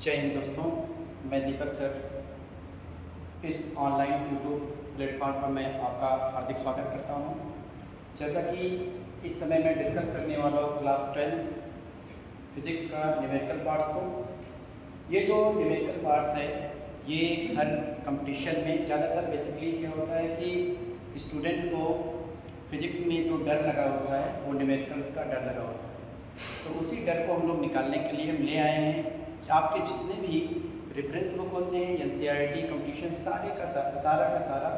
जय हिंद दोस्तों, मैं दीपक सर इस ऑनलाइन यूट्यूब प्लेटफॉर्म पर मैं आपका हार्दिक स्वागत करता हूं। जैसा कि इस समय मैं डिस्कस करने वाला हूं क्लास 12th फिजिक्स का न्यूमेरिकल पार्ट्स को। ये जो न्यूमेरिकल पार्ट्स है ये हर कंपटीशन में ज़्यादातर बेसिकली क्या होता है कि स्टूडेंट को फिजिक्स में जो डर लगा होता है वो न्यूमेरिकल्स का डर लगा होता है। तो उसी डर को हम लोग निकालने के लिए हम ले आए हैं कि आपके जितने भी रेफरेंस बुक होते हैं एनसीईआरटी कंपटीशन सारा का सारा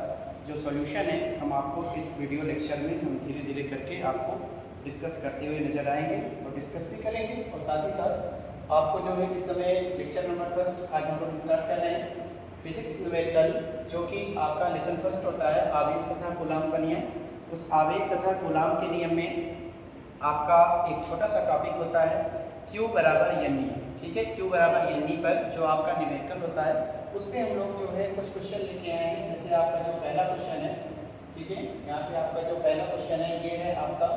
जो सॉल्यूशन है हम आपको इस वीडियो लेक्चर में हम धीरे धीरे करके आपको डिस्कस करते हुए नजर आएंगे और डिस्कस भी करेंगे। और साथ ही साथ आपको जो है इस समय लेक्चर नंबर फर्स्ट आज हम लोग स्टार्ट कर रहे हैं फिजिक्स न्यूमेरिकल, जो कि आपका लेसन फर्स्ट होता है आवेश तथा कूलाम का नियम। उस आवेश तथा कूलाम के नियम में आपका एक छोटा सा टॉपिक होता है Q बराबर एन ई। ठीक है, Q बराबर एन ई पर जो आपका न्यूमेरिकल होता है उसमें हम लोग जो है कुछ क्वेश्चन लेके आए हैं। जैसे आपका जो पहला क्वेश्चन है, ठीक है, यहाँ पे आपका जो पहला क्वेश्चन है ये है आपका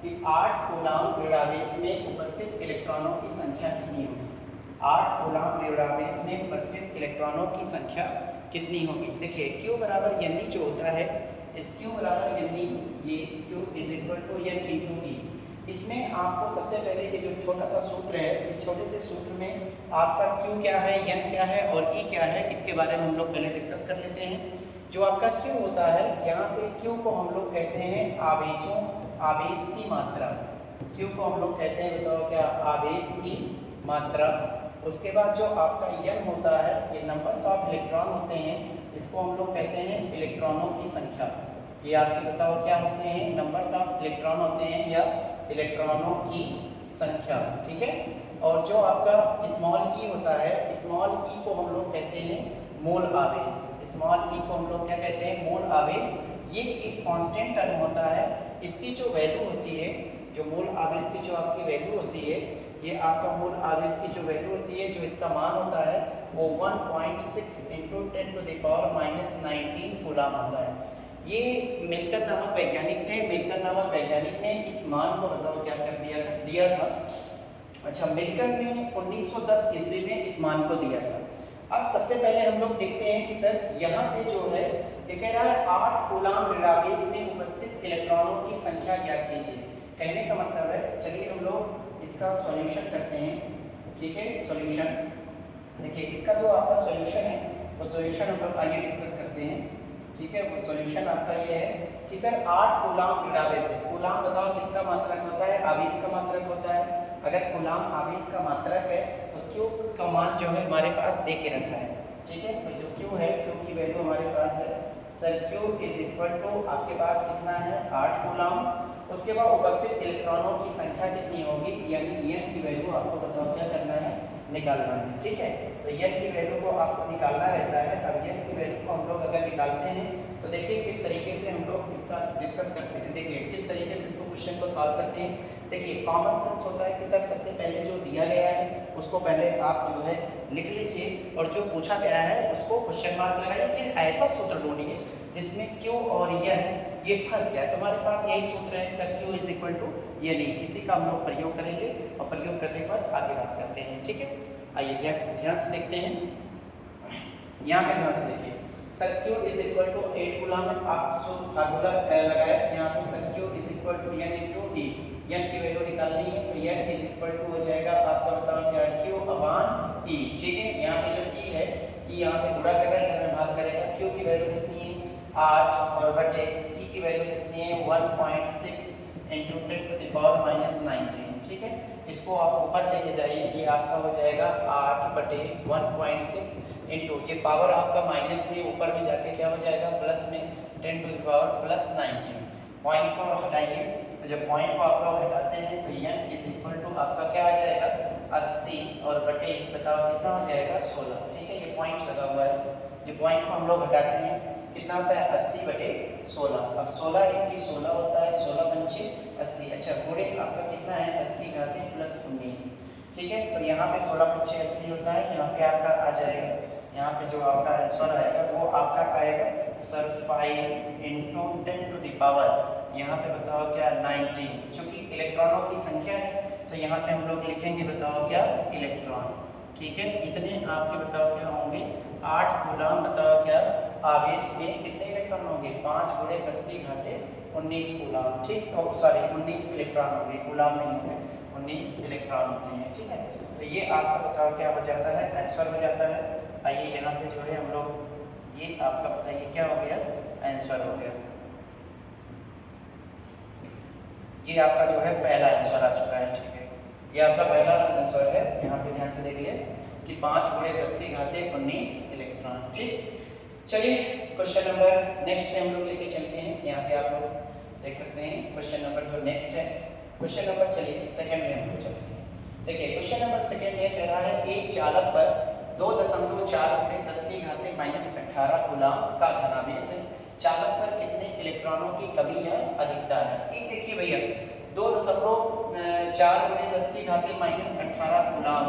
कि 8 कूलाम ऋणावेश में उपस्थित इलेक्ट्रॉनों की संख्या कितनी होगी। 8 कूलाम ऋणावेश में उपस्थित इलेक्ट्रॉनों की संख्या कितनी होगी। देखिए Q बराबर एन ई जो होता है, इस Q बराबर एन ई, ये Q is equal to N into E. इसमें आपको सबसे पहले ये जो छोटा सा सूत्र है, इस छोटे से सूत्र में आपका Q क्या है, N क्या है और E क्या है, इसके बारे में हम लोग पहले डिस्कस कर लेते हैं। जो आपका Q होता है, यहाँ पे Q को हम लोग कहते हैं आवेश की मात्रा। Q को हम लोग कहते हैं, बताओ क्या, आवेश की मात्रा। उसके बाद जो आपका N होता है, ये नंबर्स ऑफ इलेक्ट्रॉन होते हैं, इसको हम लोग कहते हैं इलेक्ट्रॉनों की संख्या। ये आपके बताओ क्या होते हैं, नंबर्स ऑफ इलेक्ट्रॉन होते हैं या इलेक्ट्रॉनों की संख्या। ठीक है, और जो आपका स्मॉल ई होता है, स्मॉल ई को हम लोग कहते हैं मूल आवेश। स्मॉल ई को हम लोग क्या कहते हैं, मूल आवेश। ये एक कांस्टेंट टर्म होता है, इसकी जो वैल्यू होती है, जो मूल आवेश की जो आपकी वैल्यू होती है, ये आपका मूल आवेश की जो वैल्यू होती है, जो इसका मान होता है वो 1.6 × 10⁻⁻19 कूलाम होता है। ये मिल्कर नामक वैज्ञानिक थे। मिल्कर नामक वैज्ञानिक ने इस मान को बताओ क्या कर दिया था। अच्छा, मिल्कर ने 1910 ईस्वी में इस मान को दिया था। अब सबसे पहले हम लोग देखते हैं कि सर यहाँ पे जो है ये कह रहा है 8 कूलाम ऋणावेश में उपस्थित इलेक्ट्रॉनों की संख्या ज्ञात कीजिए। कहने का मतलब है, चलिए हम लोग इसका सॉल्यूशन करते हैं। ठीक है, सॉल्यूशन देखिए, इसका जो आपका सॉल्यूशन है वो सॉल्यूशन हम लोग आइए डिस्कस करते हैं। ठीक है, वो सॉल्यूशन आपका ये है कि सर 8 कूलाम ऋणावेश है। कूलाम बताओ किसका मात्रक होता है, आवेश का मात्रक होता है। अगर कूलाम आवेश का मात्रक है तो Q का मान जो है हमारे पास दे के रखा है। ठीक है, तो जो Q है, Q की वैल्यू हमारे पास है sir Q is equal to आपके पास कितना है, 8 कूलाम। उसके बाद उपस्थित इलेक्ट्रॉनों की संख्या कितनी होगी, यानी N की वैल्यू आपको बताओ क्या करना है, निकालना है। ठीक है, तो N की वैल्यू को आपको निकालना रहता है। अब N की वैल्यू को हम लोग अगर निकालते हैं तो देखिए किस तरीके से हम लोग इसका डिस्कस करते हैं। देखिए किस तरीके से इसको क्वेश्चन को सॉल्व करते हैं। देखिए कॉमन सेंस होता है कि सर सबसे पहले जो दिया गया है उसको पहले आप जो है लिख लीजिए और जो पूछा गया है उसको क्वेश्चन मार्क लगाइए। फिर ऐसा सूत्र ढूंढिए जिसमें Q और N ये फंस जाए। तो हमारे पास यही सूत्र है sir Q is equal to ये नहीं, इसी का हम लोग प्रयोग करेंगे और प्रयोग करने पर आगे बात करते हैं। ठीक है, आइए ध्यान से देखते हैं। यहाँ पे ध्यान से देखिए, sir Q is equal to 8 coulomb. आप फार्मूला लगाया यहाँ पे, sir Q is equal to N into E। N की वैल्यू निकालनी है तो N इज इक्वल टू हो जाएगा आपका बताओ क्या, Q अपॉन E। ठीक है, यहाँ पे जो E है, E यहाँ पे गुणा कर रहा है, इधर में भाग करेगा। Q की वैल्यू कितनी है, 8 और बटे E की वैल्यू कितनी है, 1.6 × 10⁻⁻19। ठीक है, इसको आप ऊपर लेके जाइए, ये आपका हो जाएगा 8/1.6 इंटू, ये पावर आपका माइनस में ऊपर में जाके क्या हो जाएगा, प्लस में 10⁻+19। पॉइंट को हटाइए, तो जब पॉइंट को आप लोग हटाते हैं तो N इज इक्वल टू आपका क्या आ जाएगा, 80 और बटे बताओ कितना हो जाएगा, 16। ठीक है, ये पॉइंट लगा हुआ है, ये पॉइंट को हम लोग हटाते हैं, कितना होता है 80/16। अब 16 1 की 16 होता है, 16 पंचे 80। अच्छा, गुणे आपका कितना है, 10 की घात +19। ठीक है, तो यहाँ पे 16 पंचे 80 होता है, यहाँ पे आपका आ जाएगा, यहाँ पे जो आपका आंसर आएगा वो आपका आएगा सर 5 × 10⁻, यहाँ पे बताओ क्या 19। चूंकि इलेक्ट्रॉनों की संख्या है तो यहाँ पे हम लोग लिखेंगे बताओ क्या, इलेक्ट्रॉन। ठीक है, इतने आपके बताओ क्या होंगे 8 कूलाम बताओ क्या आवेश में कितने इलेक्ट्रॉन होंगे 5 गुणे 10 की घाते 19 कूलाम, ठीक, सॉरी 19 इलेक्ट्रॉन होंगे, कूलाम नहीं होंगे, 19 इलेक्ट्रॉन होते हैं, ठीक है। तो ये आपका बताओ क्या हो जाता है, आंसर हो जाता है। आइए यहाँ पे जो है हम लोग ये आपका बताइए क्या हो गया, आंसर हो गया। ये आपका जो है पहला आंसर आ चुका है, ठीक है, ये आपका पहला आंसर है। यहाँ पे ध्यान से देख लिए कि 5 गुणे 10 की घाते 19 इलेक्ट्रॉन, ठीक। चलिए क्वेश्चन नंबर नेक्स्ट पे हम लोग लेके चलते हैं। यहाँ पे आप लोग देख सकते हैं क्वेश्चन नंबर जो नेक्स्ट है, क्वेश्चन नंबर चलिए सेकंड में हम लोग चलते हैं। देखिए क्वेश्चन नंबर सेकंड ये कह रहा है एक चालक पर 2.4 गुणे 10 की घाते -18 कूलाम का धनावेश है, चालक पर कितने इलेक्ट्रॉनों की कमी या अधिकता है। एक देखिए भैया 2.4 गुणे 10 की घाते -18 कूलाम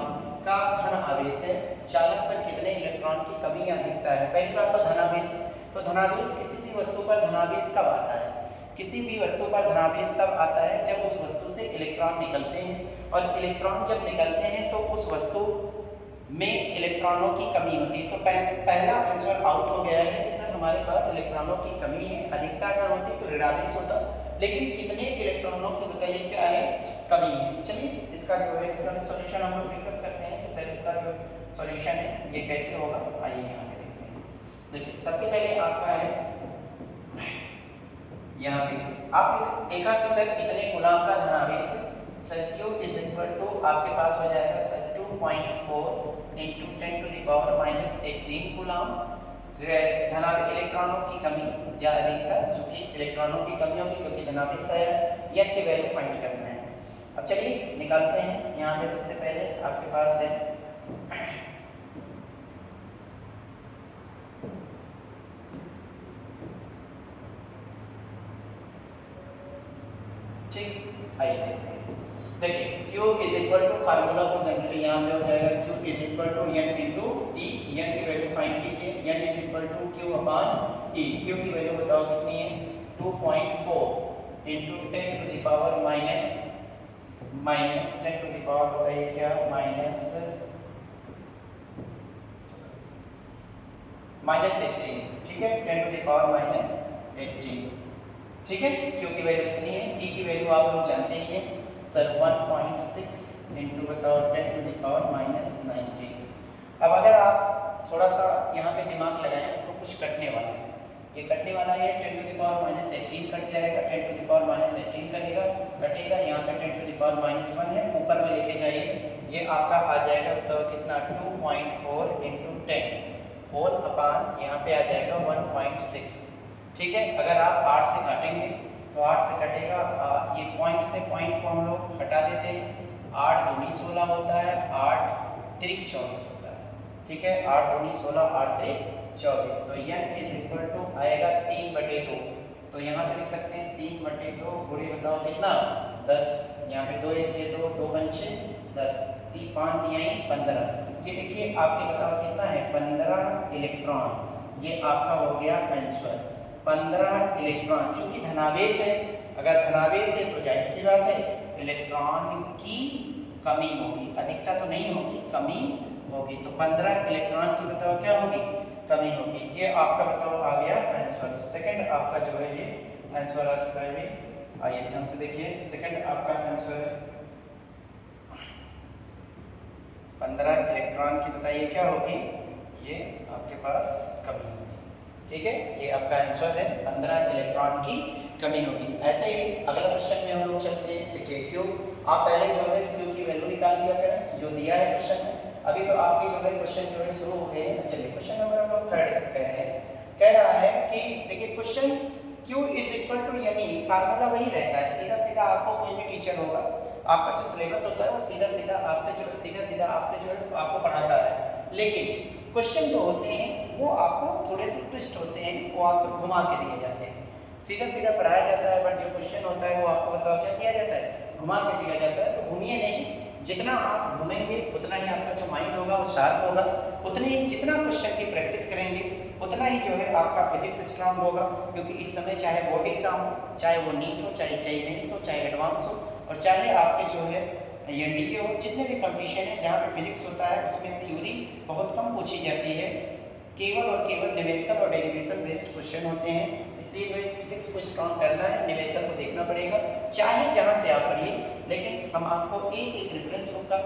का धन आवेश है, चालक पर कितने इलेक्ट्रॉन की कमी या अधिकता है। पहली बात तो धनावेश, तो धनावेश किसी भी वस्तु पर धनावेश कब आता है, किसी भी वस्तु पर धनावेश तब आता है जब उस वस्तु से इलेक्ट्रॉन निकलते हैं, और इलेक्ट्रॉन जब निकलते हैं तो उस वस्तु में इलेक्ट्रॉनों की कमी होती है। तो पहला आंसर आउट हो गया है कि सर हमारे पास इलेक्ट्रॉनों की कमी है, अधिकता क्या होती तो ऋणावेश होता, लेकिन कितने इलेक्ट्रॉनों की बताइए क्या है, कमी है। चलिए इसका जो है इसका सॉल्यूशन हम लोग डिस्कस करते हैं कि सर इसका जो सॉल्यूशन है ये कैसे होगा। आइए यहाँ पे देखते हैं। देखिए सबसे पहले आपका है यहाँ पे आप देखा कि सर इतने कूलाम का धनावेश है, sir Q is equal to आपके पास हो जाएगा सर 2.4 इंटू 10⁻18 कूलाम, धनावेश इलेक्ट्रॉनों की कमी या अधिकता, जो कि इलेक्ट्रॉनों की कमी होगी क्योंकि धनावेश है, यह की वैल्यू फाइंड करना है। अब चलिए निकालते हैं। यहाँ पे सबसे पहले आपके पास है ठीक, आइए देखते हैं। देखिए Q is equal to formula को जनरली यहाँ पे हो जाएगा Q is equal to N into E, N की वैल्यू फाइंड कीजिए, N is equal to Q upon E, Q की वैल्यू बताओ कितनी है 2.4 into 10 to the power minus 10 to the power बताइए क्या -18, ठीक है, 10 टू द पावर -18, ठीक है। Q की वैल्यू कितनी है, E की वैल्यू आप लोग जानते ही हैं सर 1.6 इंटू बताओ 10 टू द पावर -19। अब अगर आप थोड़ा सा यहाँ पे दिमाग लगाएं तो कुछ कटने वाला है, ये कटने वाला है 10 टू द पावर -18 कट जाएगा, 10 टू द पावर -18 कटेगा, यहाँ पे 10 टू द पावर -1 है, ऊपर में लेके जाइए, ये आपका आ जाएगा बताओ कितना 2.4 इंटू 10 होल अपॉन यहाँ पे आ जाएगा 1.6, ठीक है। अगर आप 8 से काटेंगे तो 8 से कटेगा, ये पॉइंट से पॉइंट को हम लोग हटा देते हैं, 8 दूनी 16 होता है, 8 त्रिक 24 होता है, ठीक है, 8 दूनी 16 8 त्रिक 24, तो N इज इक्वल टू आएगा 3/2, तो यहाँ पे लिख सकते हैं 3/2 गुणे बताओ कितना 10, यहाँ पे 2 1 ये 2 2 5 10, 3 5 यहीं 15, ये देखिए आपके बताओ कितना है 15 इलेक्ट्रॉन, ये आपका हो गया आंसर 15 इलेक्ट्रॉन, चूंकि धनावेश है, अगर धनावेश है तो जाहिर सी बात है इलेक्ट्रॉन की कमी होगी, अधिकता तो नहीं होगी, कमी होगी, तो 15 इलेक्ट्रॉन की बताओ क्या होगी, कमी होगी। ये आपका बताओ आ गया आंसर, सेकंड आपका जो है ये आंसर आ चुका है। आइए ध्यान से देखिए, सेकंड आपका आंसर है 15 इलेक्ट्रॉन की बताइए क्या होगी, ये आपके पास कमी होगी, ठीक है, ये आपका आंसर है 15 इलेक्ट्रॉन की कमी होगी। ऐसे ही अगला क्वेश्चन में हम लोग चलते हैं। देखिए क्यू, आप पहले जो है क्यू की वैल्यू निकाल लिया करें जो दिया है क्वेश्चन में, अभी तो आपकी जो है क्वेश्चन जो है शुरू हो गए हैं। चलिए क्वेश्चन नंबर हम लोग 3 कह रहे हैं, कह रहा है कि देखिए question Q is equal to, यानी फार्मूला वही रहता है, सीधा सीधा आपको कोई भी टीचर होगा, आपका जो सिलेबस होता है वो सीधा सीधा आपसे जो है आपको पढ़ाता है, लेकिन क्वेश्चन जो होते हैं वो आपको थोड़े से ट्विस्ट होते हैं, वो आपको घुमा के दिए जाते हैं, सीधा सीधा पढ़ाया जाता है, बट जो क्वेश्चन होता है वो आपको बताओ क्या किया जाता है, घुमा के दिया जाता है। तो घूमिए नहीं, जितना आप घूमेंगे उतना ही आपका जो माइंड होगा वो शार्प होगा, उतने ही जितना क्वेश्चन की प्रैक्टिस करेंगे उतना ही जो है आपका फिजिक्स स्ट्रांग होगा, क्योंकि इस समय चाहे बोर्ड एग्जाम हो, चाहे वो नीट हो, चाहे जेईई मेंस हो, चाहे एडवांस हो, और चाहे आपके जो है या डीओ, जितने भी कंपटीशन है जहाँ पे फिजिक्स होता है उसमें थ्योरी बहुत कम पूछी जाती है, केवल और केवल न्यूमेरिकल और डेरिवेशन बेस्ड क्वेश्चन होते हैं। इसलिए जो है फिजिक्स को स्ट्रॉन्ग करना है, न्यूमेरिकल को देखना पड़ेगा, चाहे जहाँ से आप पढ़िए, लेकिन हम आपको एक एक रेफरेंस बुक का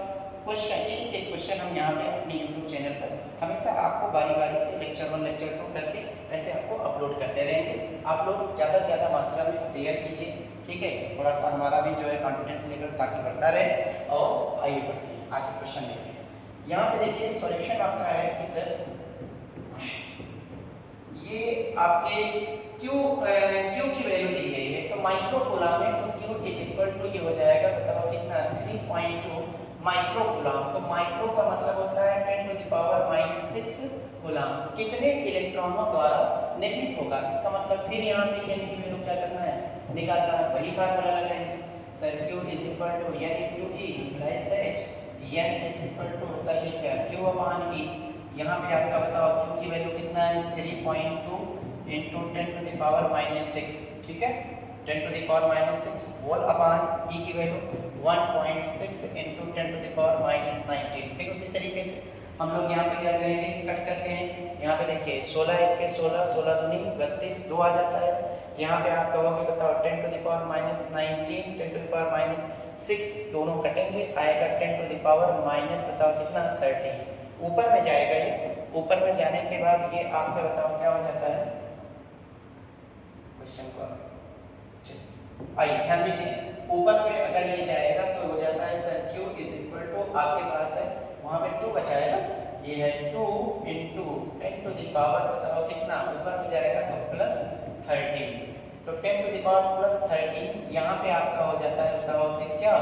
क्वेश्चन, एक एक क्वेश्चन हम यहाँ पे अपने यूट्यूब चैनल पर हमेशा आपको बारी बारी से लेक्चर 1 लेक्चर 2 करके ऐसे आपको अपलोड करते रहेंगे। आप लोग ज़्यादा से ज़्यादा मात्रा में शेयर कीजिए, ठीक है, थोड़ा सा हमारा भी जो है कॉन्फिडेंस लेवल ताकि बढ़ता रहे और आइए बढ़ती है आगे क्वेश्चन देखिए। यहाँ पे देखिए सॉल्यूशन आपका है कि सर ये आपके क्यू की वैल्यू दी गई है, तो माइक्रो कूलम है, तो क्यू इज इक्वल टू ये हो जाएगा, बताओ कितना, 3.2 माइक्रो कूलम। तो माइक्रो का मतलब होता है 10 टू द पावर -6 कूलम, कितने इलेक्ट्रॉनों द्वारा निर्मित होगा। इसका मतलब फिर यहाँ पे n की वैल्यू क्या करना है, निकालना है, वही फार्मूला लगाएंगे, sir Q is equal to n into E implies that n is equal to होता है क्या, Q अपॉन E। यहाँ पे आपका बताओ Q की वैल्यू कितना है, 3.2 इंटू 10 टू द पावर -6, ठीक है, 10 to the power -6 whole upon E की value 1.6 into 10 to the power -19। फिर उसी तरीके से हम लोग यहाँ पे क्या करेंगे, कट करते हैं। यहाँ पे देखिए 16 1 के 16, 16 दूनी 32, 2 आ जाता है। यहाँ पे आप कहोगे बताओ 10 to the power -19, 10 to the power -6 दोनों कटेंगे, आएगा 10 टू द पावर माइनस बताओ कितना 30, ऊपर में जाएगा ये, ऊपर में जाने के बाद ये आपका बताओ क्या हो जाता है, क्वेश्चन को आइए ध्यान दीजिए, ऊपर में अगर ये जाएगा तो हो जाता है sir Q is equal to आपके पास है वहाँ पे 2 बचाएगा, ये है 2 इंटू 10 टू द पावर बताओ कितना, ऊपर में जाएगा तो +13, तो 10 टू द पावर +13 यहाँ पे आपका हो जाता है बताओ कि क्या,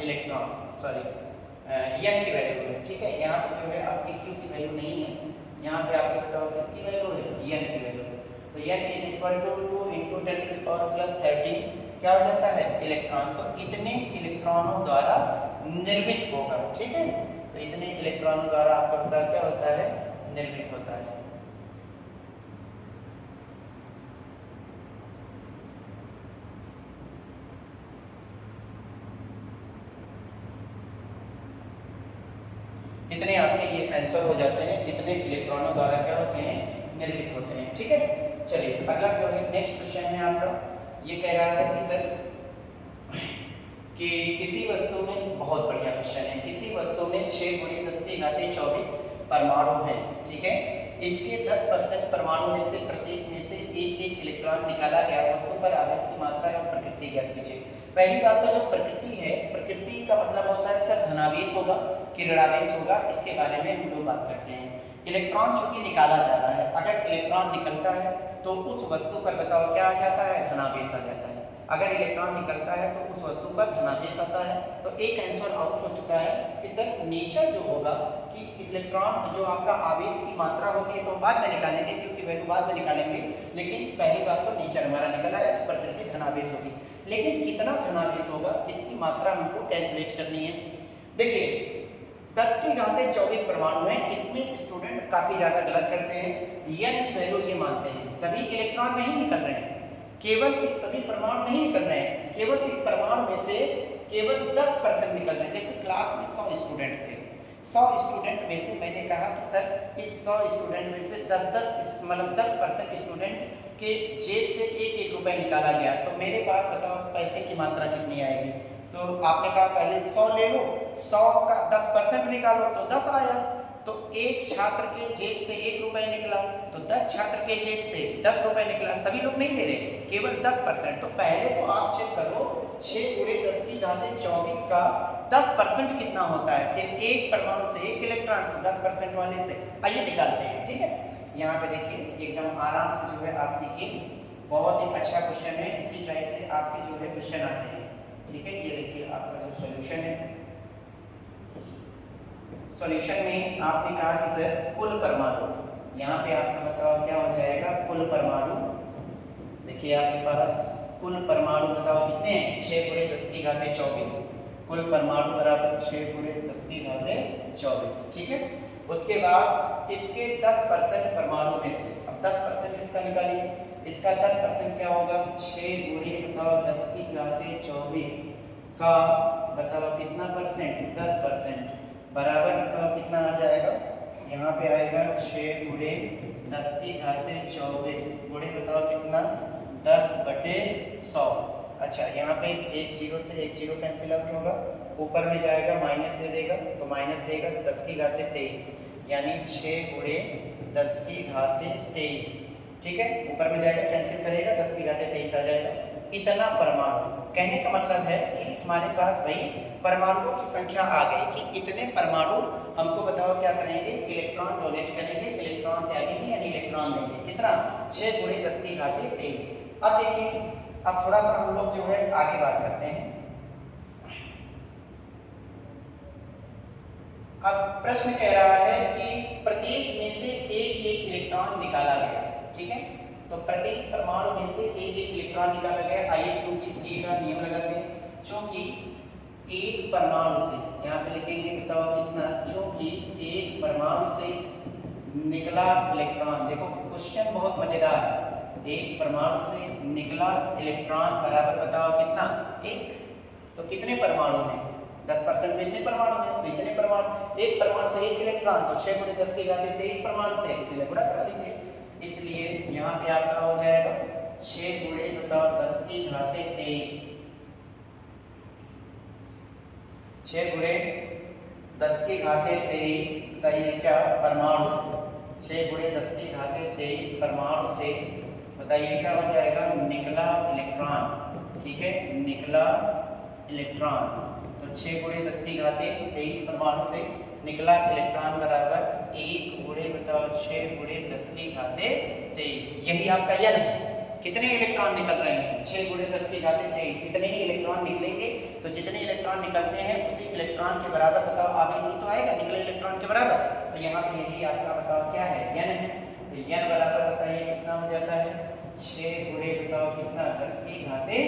इलेक्ट्रॉन, सॉरी n की वैल्यू है, ठीक है, यहाँ पे जो है आपकी Q की वैल्यू नहीं है, यहाँ पे आपकी बताओ किसकी वैल्यू है, n की वैल्यू है। तो n is equal to 2 into 10 to the power +13 क्या हो जाता है, इलेक्ट्रॉन। तो इतने इलेक्ट्रॉनों द्वारा निर्मित होगा, ठीक है, तो इतने इलेक्ट्रॉनों द्वारा आपका पता क्या होता है, निर्मित होता है। इतने आपके ये आंसर हो जाते हैं, इतने इलेक्ट्रॉनों द्वारा क्या होते हैं, निर्मित होते हैं, ठीक है। चलिए अगला जो है नेक्स्ट क्वेश्चन है आपका, ये कह रहा है कि सर कि किसी वस्तु में, बहुत बढ़िया क्वेश्चन है, किसी वस्तु में 6 × 10⁻24 परमाणु हैं, ठीक है, इसके 10% परमाणु में से प्रत्येक में से एक एक इलेक्ट्रॉन निकाला गया, वस्तु पर आवेश की मात्रा एवं प्रकृति ज्ञात कीजिए। पहली बात तो जो प्रकृति है, प्रकृति का मतलब होता है सर धनावेश होगा कि ऋणावेश होगा, इसके बारे में हम लोग बात करते हैं। इलेक्ट्रॉन चूंकि निकाला जा रहा है, अगर इलेक्ट्रॉन निकलता है तो उस वस्तु पर बताओ क्या आ जाता है, धनावेश आ जाता है। अगर इलेक्ट्रॉन निकलता है तो उस वस्तु पर धनावेश आता है। तो एक आंसर आउट हो चुका है कि सर नेचर जो होगा कि इलेक्ट्रॉन जो आपका आवेश की मात्रा होगी तो बाद में निकालेंगे, क्योंकि वैल्यू बाद में निकालेंगे, लेकिन पहली बात तो नेचर हमारा निकला है, प्रकृति धनावेश होगी। लेकिन कितना धनावेश होगा इसकी मात्रा हमको कैलकुलेट करनी है। देखिए 10⁻24 परमाणु है, इसमें स्टूडेंट काफी ज्यादा गलत करते हैं, n की वैल्यू ये मानते हैं, सभी इलेक्ट्रॉन नहीं निकल रहे हैं, केवल इस सभी परमाणु नहीं निकल रहे हैं, केवल इस परमाणु में से केवल 10% निकल रहे हैं। जैसे क्लास में 100 स्टूडेंट थे, 100 स्टूडेंट में से मैंने कहा कि सर इस 100 स्टूडेंट में से 10 मतलब 10% स्टूडेंट के जेब से 1-1 रुपए निकाला गया, तो मेरे पास बताओ पैसे की मात्रा कितनी आएगी। सो आपने कहा पहले 100 ले लो, 100 का 10% निकालो तो 10 आया, तो एक छात्र के जेब से 1 रुपए निकला, तो 10 छात्र के जेब से 10 रुपए निकला, सभी लोग नहीं दे रहे, केवल 10%। तो पहले तो आप चेक करो 6 × 10⁻24 का 10% कितना होता है, फिर एक परमाणु से एक इलेक्ट्रॉन, तो 10% वाले से आइए निकालते हैं, ठीक है। यहाँ पे देखिए एकदम आराम से जो है आप सीखिए, बहुत ही अच्छा क्वेश्चन है, इसी टाइप से आपके जो है क्वेश्चन आते हैं, ठीक है। ये देखिए आपका जो सॉल्यूशन है, सॉल्यूशन में आपने कहा कि सर कुल परमाणु, यहाँ पे आपका बताओ क्या हो जाएगा, कुल परमाणु। देखिए आपके पास कुल परमाणु बताओ कितने हैं, 6 × 10⁻24, कुल परमाणु बराबर 6 × 10⁻24, ठीक है। उसके बाद इसके 10% परमाणु में से, अब 10% इसका निकालिए, इसका 10% क्या होगा, 6 × बताओ 10⁻24 का बताओ कितना परसेंट, 10%, बराबर बताओ कितना आ जाएगा, यहाँ पे आएगा 6 गुणे 10 की घाते 24 गुणे बताओ कितना 10/100। अच्छा यहाँ पे एक जीरो से एक जीरो कैंसिल आउट होगा, ऊपर में जाएगा माइनस दे देगा तो माइनस देगा 10 की घाते 23, यानी 6 गुणे 10 की घाते 23, ठीक है, ऊपर में जाएगा कैंसिल करेगा 10 की घाते 23 आ जाएगा। इतना परमाणु, कहने का मतलब है कि हमारे पास भाई परमाणुओं की संख्या आ गई कि इतने परमाणु हमको बताओ क्या करेंगे, इलेक्ट्रॉन डोनेट करेंगे, इलेक्ट्रॉन त्यागेंगे यानी इलेक्ट्रॉन देंगे, कितना 6 गुणे 10 की घाते 23। अब देखिए, अब थोड़ा सा हम लोग जो है आगे बात करते हैं। अब प्रश्न कह रहा है कि प्रत्येक में से एक एक इलेक्ट्रॉन निकाला गया, ठीक है, तो प्रत्येक परमाणु में से एक एक इलेक्ट्रॉन निकाला गया। आइए चूंकि इसलिए का नियम लगाते हैं, चूंकि एक परमाणु से, यहाँ पे लिखेंगे बताओ कितना, चूंकि एक परमाणु से निकला इलेक्ट्रॉन, देखो क्वेश्चन बहुत मजेदार है, एक परमाणु से निकला इलेक्ट्रॉन बराबर बताओ कितना, एक, तो कितने परमाणु हैं, 10% में इतने परमाणु हैं, तो इतने परमाणु, एक परमाणु से एक इलेक्ट्रॉन, तो 6 गुणे 10 की घाते 23 परमाणु से इसे गुणा करा लीजिए, इसलिए यहाँ पे आपका हो जाएगा 6 गुणे बताओ 10 की घाते 23, 6 गुणे 10 की घाते 23 बताइए क्या, परमाणु से, 6 गुणे 10 की घाते 23 परमाणु से बताइए क्या हो जाएगा, निकला इलेक्ट्रॉन, ठीक है, निकला इलेक्ट्रॉन, तो 6 गुणे 10 की घाते 23 परमाणु से निकला इलेक्ट्रॉन बराबर 1 गुणे बताओ 6 गुणे 10 की घाते 23, यही आपका यन है। कितने इलेक्ट्रॉन निकल रहे हैं, 6 गुणे 10 की घाते 23, इतने ही इलेक्ट्रॉन निकलेंगे, तो जितने इलेक्ट्रॉन निकलते हैं उसी इलेक्ट्रॉन के बराबर बताओ आवेश ही तो आएगा निकले इलेक्ट्रॉन के बराबर, तो यहाँ पे यही आपका बताओ क्या है, यन है, तो यन बराबर बताइए कितना हो जाता है, 6 गुणे बताओ कितना 10 की घाते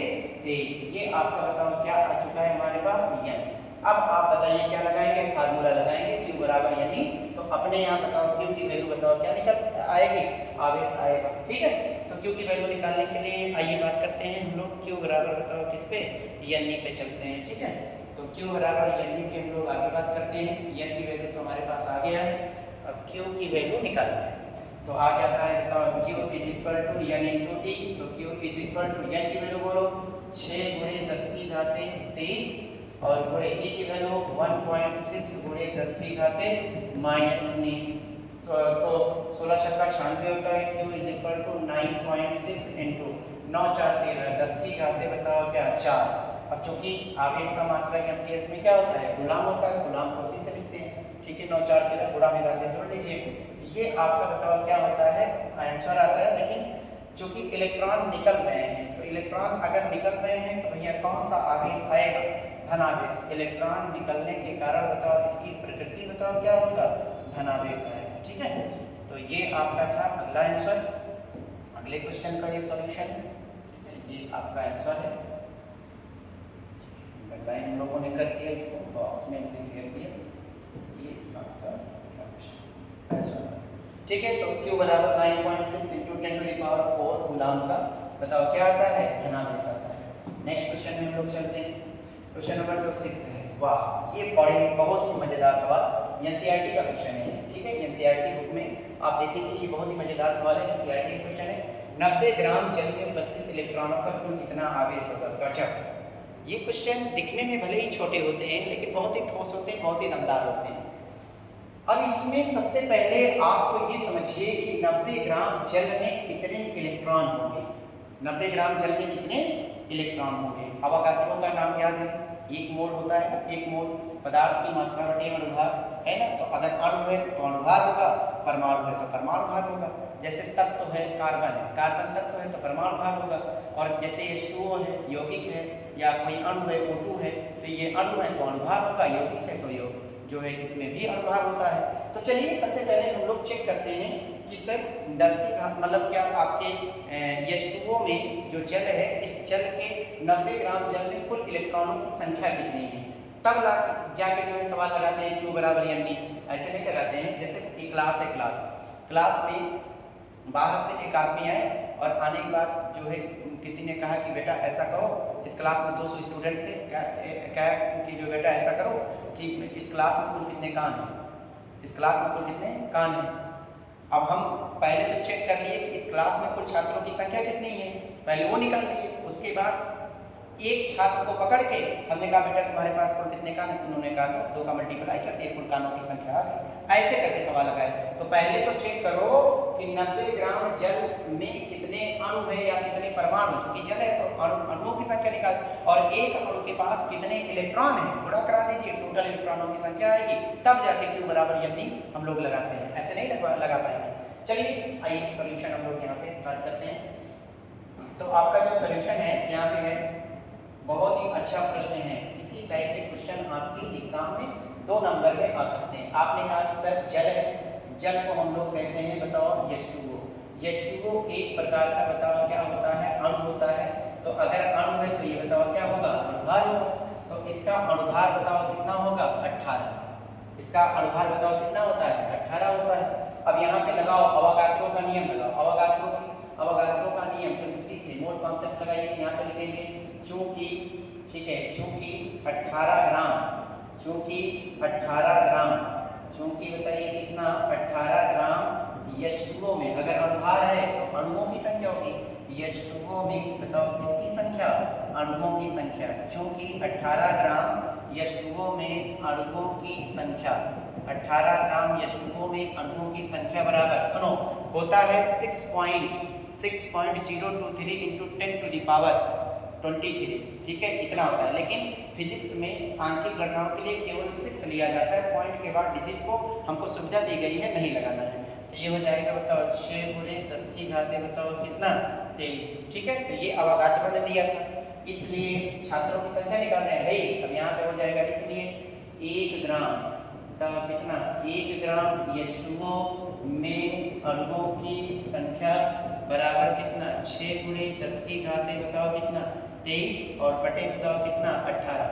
23, ये आपका बताओ क्या आ चुका है हमारे पास, यन। अब आप बताइए क्या लगाएंगे, फार्मूला लगाएंगे Q बराबर यानी, तो अपने यहाँ बताओ Q की वैल्यू बताओ क्या निकल आएगी, आवेश आएगा, ठीक है, तो Q की वैल्यू निकालने के लिए आइए बात करते हैं हम लोग, Q बराबर बताओ किस पे, N पे चलते हैं, ठीक है, तो Q बराबर N पे हम लोग आगे बात करते हैं, N की वैल्यू तो हमारे पास आ गया है, अब Q की वैल्यू निकालना है, तो आ जाता है बताओ Q is equal to N into T, तो Q is equal to N की वैल्यू बोलो 6 गुणे 10 की घाते 23 और गुणे E की वैल्यू 1.6 गुणे 10 की घाते -19, तो 16 छक्का 96 होता है, Q is equal to 9.6 into 9 4 13 10 की घाते बताओ क्या 4। अब चूंकि आवेश का मात्रक हम केस में क्या होता है, गुलाम होता है, गुलाम को सी से लिखते हैं, ठीक है, 9 4 13 गुणा में घाते जोड़ लीजिए, ये आपका बताओ क्या होता है, आंसर आता है। लेकिन चूंकि इलेक्ट्रॉन निकल रहे हैं, तो इलेक्ट्रॉन अगर निकल रहे हैं तो भैया कौन सा आवेश आएगा, धनावेश, इलेक्ट्रॉन निकलने के कारण बताओ इसकी प्रकृति बताओ क्या होगा, धनावेश आएगा, ठीक है, तो ये आपका था अगला आंसर, अगले क्वेश्चन का ये सॉल्यूशन है, ठीक है, ये आपका आंसर है, लाइन हम लोगों ने कर दिया, इसको बॉक्स में हमने घेर दिया, ये आपका आंसर, ठीक है, तो Q बराबर 9.6 इंटू 10⁴ गुलाम का बताओ क्या आता है, धनावेश आता है। नेक्स्ट क्वेश्चन में हम लोग चलते हैं, क्वेश्चन नंबर जो 6 है, वाह ये बड़े बहुत ही मजेदार सवाल, एनसीईआरटी का क्वेश्चन है, ठीक है, एनसीईआरटी बुक में आप देखेंगे ये बहुत ही मजेदार सवाल है, एनसीईआरटी का क्वेश्चन है, 90 ग्राम जल में उपस्थित इलेक्ट्रॉनों पर कुल कितना आवेश होगा, गजब। ये क्वेश्चन दिखने में भले ही छोटे होते हैं लेकिन बहुत ही ठोस होते हैं, बहुत ही दमदार होते हैं। अब इसमें सबसे पहले आप तो ये समझिए कि 90 ग्राम जल में कितने इलेक्ट्रॉन होंगे, 90 ग्राम जल में कितने इलेक्ट्रॉन होंगे। अवोगाद्रो का नाम याद है, 1 मोल होता है, 1 मोल पदार्थ की मात्रा बटे अणुभार है ना, तो अगर अणु है तो अणुभार होगा, परमाणु है तो परमाणु भार होगा, जैसे तत्व है कार्बन है, कार्बन तत्व है तो परमाणु भार होगा, और जैसे H2O है यौगिक है, या कोई अणु है O2 है, तो ये अणु है तो अणुभार होगा, यौगिक है तो यौगिक जो है इसमें भी अणुभार होता है। तो चलिए सबसे पहले हम लोग चेक करते हैं कि सर 10 की घात मतलब क्या आपके H2O में जो जल है, इस जल के 90 ग्राम जल में कुल इलेक्ट्रॉनों की संख्या कितनी है, तब जाके जो है सवाल लगाते हैं Q बराबर यानी, ऐसे नहीं लगाते हैं, जैसे क्लास है, क्लास में बाहर से एक आदमी आए और आने के बाद जो है किसी ने कहा कि बेटा ऐसा करो, इस क्लास में 200 स्टूडेंट थे, क्या कि जो बेटा ऐसा करो कि इस क्लास में कुल कितने कान हैं, इस क्लास में कुल कितने कान हैं। अब हम पहले तो चेक कर लिए कि इस क्लास में कुल छात्रों की संख्या कितनी है, पहले वो निकाल लिए। उसके बाद एक छात्र को पकड़ के हमने कहा बेटा तुम्हारे पास कुल कितने कान हैं, उन्होंने कहा तो 2 का मल्टीप्लाई कर दिया, कुल कानों की संख्या आ गई। ऐसे करके सवाल लगाए। तो पहले तो चेक करो कि 90 ग्राम जल में कितने अणु है या कितने परमाणु, चूंकि जल है तो अणुओं की संख्या निकाल, और एक अणु के पास कितने इलेक्ट्रॉन है गुणा करा दीजिए, टोटल इलेक्ट्रॉनों की संख्या आएगी, तब जाके Q बराबर यमनी हम लोग लगाते हैं, ऐसे नहीं लगा पाएंगे। चलिए आइए सॉल्यूशन हम लोग यहाँ पे स्टार्ट करते हैं। तो आपका जो सॉल्यूशन है यहाँ पे है, बहुत ही अच्छा प्रश्न है। इसी टाइप के क्वेश्चन आपके एग्जाम में 2 नंबर में आ सकते हैं। आपने कहा कि सर जल है, जल को हम लोग कहते हैं बताओ H2O। H2O एक प्रकार का बताओ क्या होता है, अणु होता है। तो अगर अणु है तो ये बताओ क्या होगा, अणुभार होगा। तो इसका अणुभार बताओ कितना होगा, 18। इसका अणुभार बताओ कितना होता है, 18 होता है। अब यहाँ पे लगाओ अवोगाद्रो का नियम लगाओ, अवोगाद्रो का नियम केमिस्ट्री से मोल कॉन्सेप्ट लगाइए। यहाँ पे लिखेंगे चूंकि, ठीक है, चूंकि 18 ग्राम, चूंकि 18 ग्राम, चूंकि बताइए कितना 18 ग्राम H2O में अगर अणुभार है तो अणुओं की संख्या होगी, H2O में बताओ किसकी संख्या, अणुओं की संख्या। चूंकि 18 ग्राम H2O में अणुओं की संख्या, 18 ग्राम H2O में अणुओं की संख्या बराबर, सुनो, होता है 6.023 इंटू 10 टू द पावर 23, ठीक है, इतना होता है। लेकिन फिजिक्स में आंकिक गणनाओं के लिए केवल 6 लिया जाता है, पॉइंट के बाद डिजिट को हमको सुविधा दी गई है, नहीं लगाना है। तो ये हो जाएगा बताओ 6 गुणे 10 की घाते बताओ कितना, 23, ठीक है। तो ये अवोगाद्रो ने दिया था, इसलिए छात्रों की संख्या निकालना है भाई। अब यहाँ पे हो जाएगा, इसलिए 1 ग्राम बताओ कितना, 1 ग्राम H2O में अणुओं की संख्या बराबर कितना, 6 गुणे 10 की घाते बताओ कितना, 23, और बटे बताओ कितना, 18।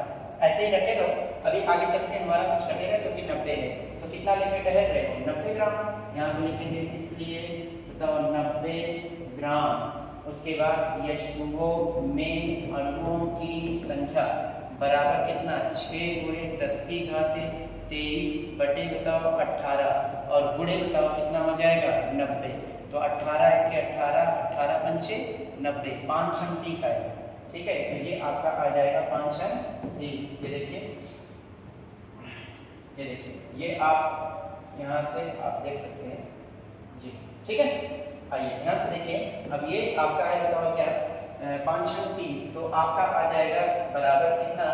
ऐसे ही रखे रहो, अभी आगे चल के हमारा कुछ कटेगा क्योंकि 90 है। तो कितना लेके टहल रहे हो, 90 ग्राम यहाँ पे लिखेंगे, इसलिए बताओ 90 ग्राम। उसके बाद H2O में अणुओं की संख्या बराबर कितना, 6 गुणे 10 की घाते 23 बटे बताओ 18, और गुणे बताओ कितना हो जाएगा, 90। तो 18 के 18, 18 पंचे 90, 5 छम 30 आएगा, ठीक है। तो ये आपका आ जाएगा 5 छम 30। ये देखिए, ये देखिए, ये आप यहाँ से आप देख सकते हैं जी, ठीक है। आइए ध्यान से देखिए, अब ये आपका है बताओ क्या, 5 छम 30, तो आपका आ जाएगा बराबर कितना,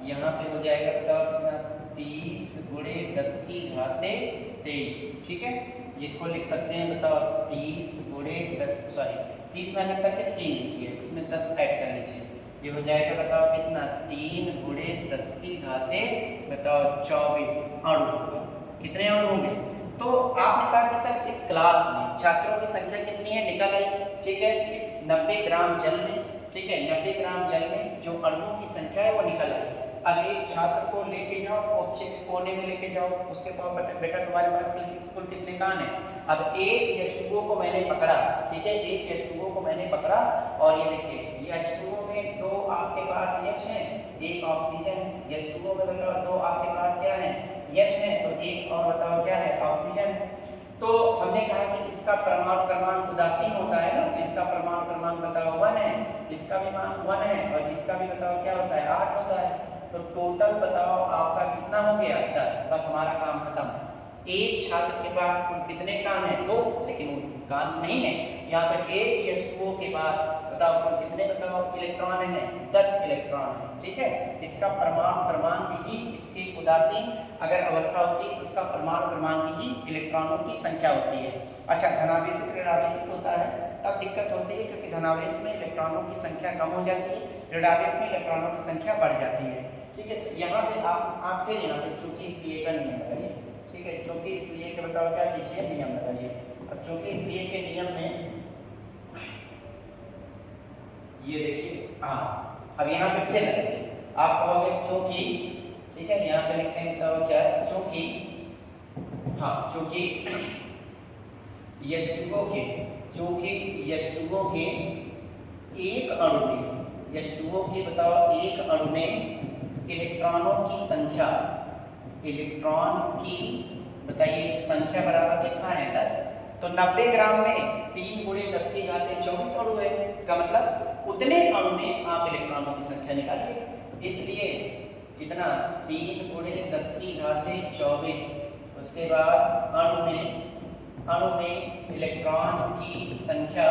यहाँ पे हो जाएगा बताओ कितना, 30 गुणे 10 की घाते 23, ठीक है। इसको लिख सकते हैं बताओ 30 गुणे 10, सॉरी 30 ना लिख करके 3 लिखिए, उसमें 10 ऐड कर लीजिए। ये हो जाएगा बताओ कितना, 3 गुणे 10 की घाते बताओ 24 अणु। कितने अणु होंगे? तो आपने कहा कि सर इस क्लास में छात्रों की संख्या कितनी है, निकल आई, ठीक है। इस 90 ग्राम जल में, ठीक है, 90 ग्राम जल में जो अणुओं की संख्या है वो निकल आई। अब एक छात्र को लेके जाओ, कॉपचे के कोने में लेके जाओ, उसके पास बेटा तुम्हारे पास कुल कितने कान है। अब एक H2O को मैंने पकड़ा, ठीक है, एक H2O को मैंने पकड़ा, और ये देखिए H2O में 2 आपके पास H है, एक ऑक्सीजन है। H2O में बताओ 2 आपके पास क्या है, H है, तो एक और बताओ क्या है, ऑक्सीजन। तो हमने कहा कि इसका परमाणु क्रमांक उदासीन होता है ना, तो इसका परमाणु क्रमांक बताओ 1 है, इसका भी 1 है, और इसका भी बताओ क्या होता है, 8 होता है। तो टोटल बताओ आपका कितना हो गया, 10। बस हमारा काम खत्म। एक छात्र के पास कुल कितने कान है, 2, लेकिन कान नहीं है। यहाँ पर एक H2O के पास बताओ कुल कितने बताओ इलेक्ट्रॉन है, 10 इलेक्ट्रॉन है, ठीक है। इसका परमाणु क्रमांक ही, इसकी उदासीन अगर अवस्था होती है तो उसका परमाणु क्रमांक ही इलेक्ट्रॉनों की संख्या होती है। अच्छा, धनावेशित ऋणावेशित होता है तब दिक्कत होती है, क्योंकि धनावेश में इलेक्ट्रॉनों की संख्या कम हो जाती है, ऋणावेश में इलेक्ट्रॉनों की संख्या बढ़ जाती है, ठीक है। तो यहाँ पे आप फिर यहाँ पे चूंकि इसलिए का नियम लगाइए, ठीक है, चूंकि इसलिए के बताओ क्या कीजिए, नियम लगाइए। अब चूंकि इसलिए के नियम में ये देखिए, हाँ, अब यहाँ पे फिर आप कहोगे चूंकि, ठीक है, यहाँ पे लिखते हैं बताओ क्या, चूंकि, हाँ, चूंकि H2O के, जो कि H2O के एक अणु में, H2O के बताओ एक अणु में इलेक्ट्रॉनों की संख्या, इलेक्ट्रॉन की बताइए संख्या बराबर कितना है 10। तो 90 ग्राम में 3 × 10⁻24 अणु है। इसका मतलब उतने अणु में आप इलेक्ट्रॉनों की संख्या निकालिए। इसलिए कितना 3 × 10⁻24, उसके बाद अणु में इलेक्ट्रॉन की संख्या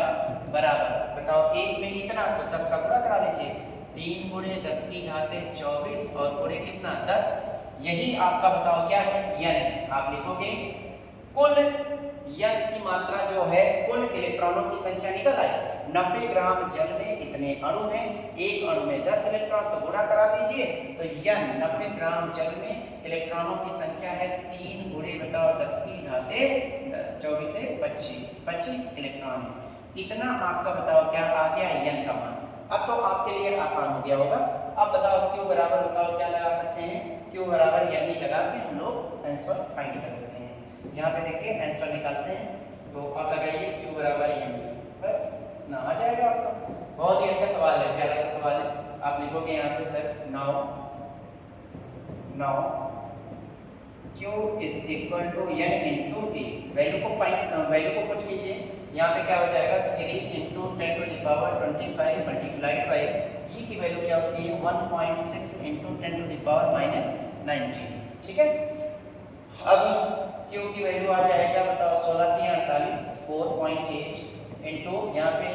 बराबर बताओ एक में इतना, तो 10 का गुणा करा लीजिए। 3 × 10⁻24 और पूरे कितना 10, यही आपका बताओ क्या है n। आप लिखोगे कुल n की मात्रा जो है कुल इलेक्ट्रॉनों की संख्या निकल आई। 90 ग्राम जल में इतने अणु हैं, एक अणु में 10 इलेक्ट्रॉन, तो गुणा करा दीजिए। तो n 90 ग्राम जल में इलेक्ट्रॉनों की संख्या है 3 × बताओ 10⁻24 से 25 इलेक्ट्रॉन है। इतना आपका बताओ क्या आ गया n का मान। अब तो आपके लिए आसान हो गया होगा। अब बताओ q बराबर बताओ क्या लगा सकते हैं, q बराबर यानी लगा के हम लोग आंसर फाइंड कर देते हैं। यहाँ पे देखिए आंसर निकालते हैं, तो आप लगाइए q बराबर यानी, बस ना आ जाएगा आपका। बहुत ही अच्छा सवाल है, प्यारा सा सवाल है। आप लिखोगे यहाँ पे sir now q is equal to n into T. Value को पुट कीजिए। यहाँ पे क्या हो जाएगा 3 × 10⁻25 मल्टीप्लाइड बाई ई की वैल्यू क्या होती है 1.6 × 10⁻19। ठीक है। अब q की वैल्यू आ जाएगा बताओ 16 × 3 = 48, 4.8 इंटू यहाँ पे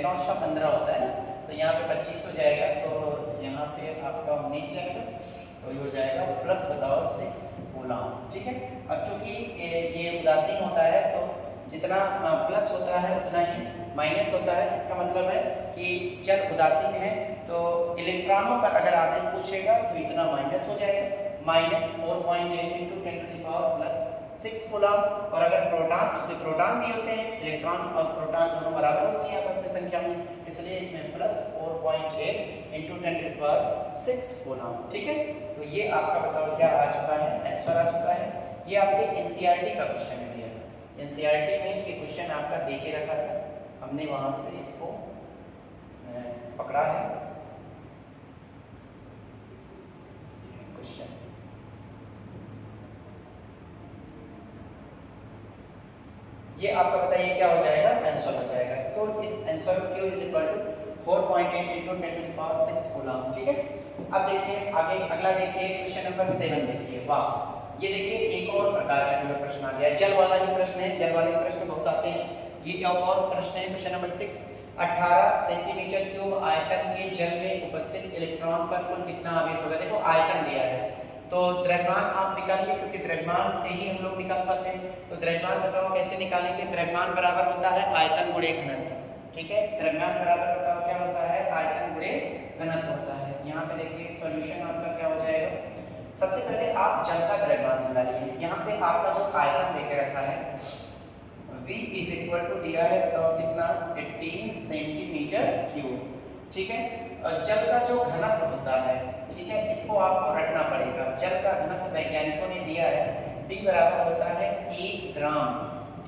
915 होता है ना, तो यहाँ पे 25 हो जाएगा, तो यहाँ पे आपका 19 जाएगा, तो ये हो जाएगा प्लस बताओ 6 कूलम। ठीक है। अब चूंकि ये उदासीन होता है, तो जितना प्लस होता है उतना ही माइनस होता है। इसका मतलब है कि जब उदासीन है तो इलेक्ट्रॉनों पर अगर आवेश पूछेगा तो इतना माइनस हो जाएगा, -4.8 × 10⁻6 कूलम। और अगर प्रोटॉन भी होते हैं, इलेक्ट्रॉन और प्रोटॉन दोनों बराबर होती हैं आपस में संख्या में, इसलिए इसमें +4.8 × 10⁻6 कूलम। ठीक है। तो ये आपका बताओ क्या आ चुका है, आंसर आ चुका है। ये आपके एनसीईआरटी का क्वेश्चन है। एनसीईआरटी में ये क्वेश्चन आपका दे के रखा था, हमने वहां से इसको पकड़ा है क्वेश्चन। ये आपका बताइए क्या हो जाएगा, आंसर हो जाएगा। तो इस आंसर q = 4.8 × 10⁻6 कूलम। ठीक है। अब देखिए आगे अगला देखिए क्वेश्चन नंबर 7 देखिए। वाह, ये देखिए एक और प्रकार का जो प्रश्न आ गया, जल वाला ही प्रश्न है। जल वाले प्रश्न बहुत आते हैं। ये एक और प्रश्न है क्वेश्चन नंबर 6। 18 सेंटीमीटर³ आयतन के जल में उपस्थित इलेक्ट्रॉन पर कुल कितना आवेश होगा। देखो आयतन दिया है, तो द्रव्यमान आप निकालिए, क्योंकि द्रव्यमान से ही हम लोग निकाल पाते हैं। तो द्रव्यमान बताओ कैसे निकालेंगे। द्रव्यमान बराबर होता है आयतन गुणे घनत्व। ठीक है। द्रव्यमान बराबर बताओ क्या होता है, आयतन गुणे घनत्व होता है। यहाँ पे देखिए सॉल्यूशन आपका क्या हो जाएगा। सबसे पहले आप जल का द्रव्यमान निकालिए। यहाँ पे आपका जो आयतन देके रखा है V = दिया है बताओ कितना 18 सेंटीमीटर³। ठीक है। और जल का जो घनत्व होता है, ठीक है, इसको आपको रखना पड़ेगा। जल का घनत्व वैज्ञानिकों ने दिया है, D बराबर होता है 1 ग्राम।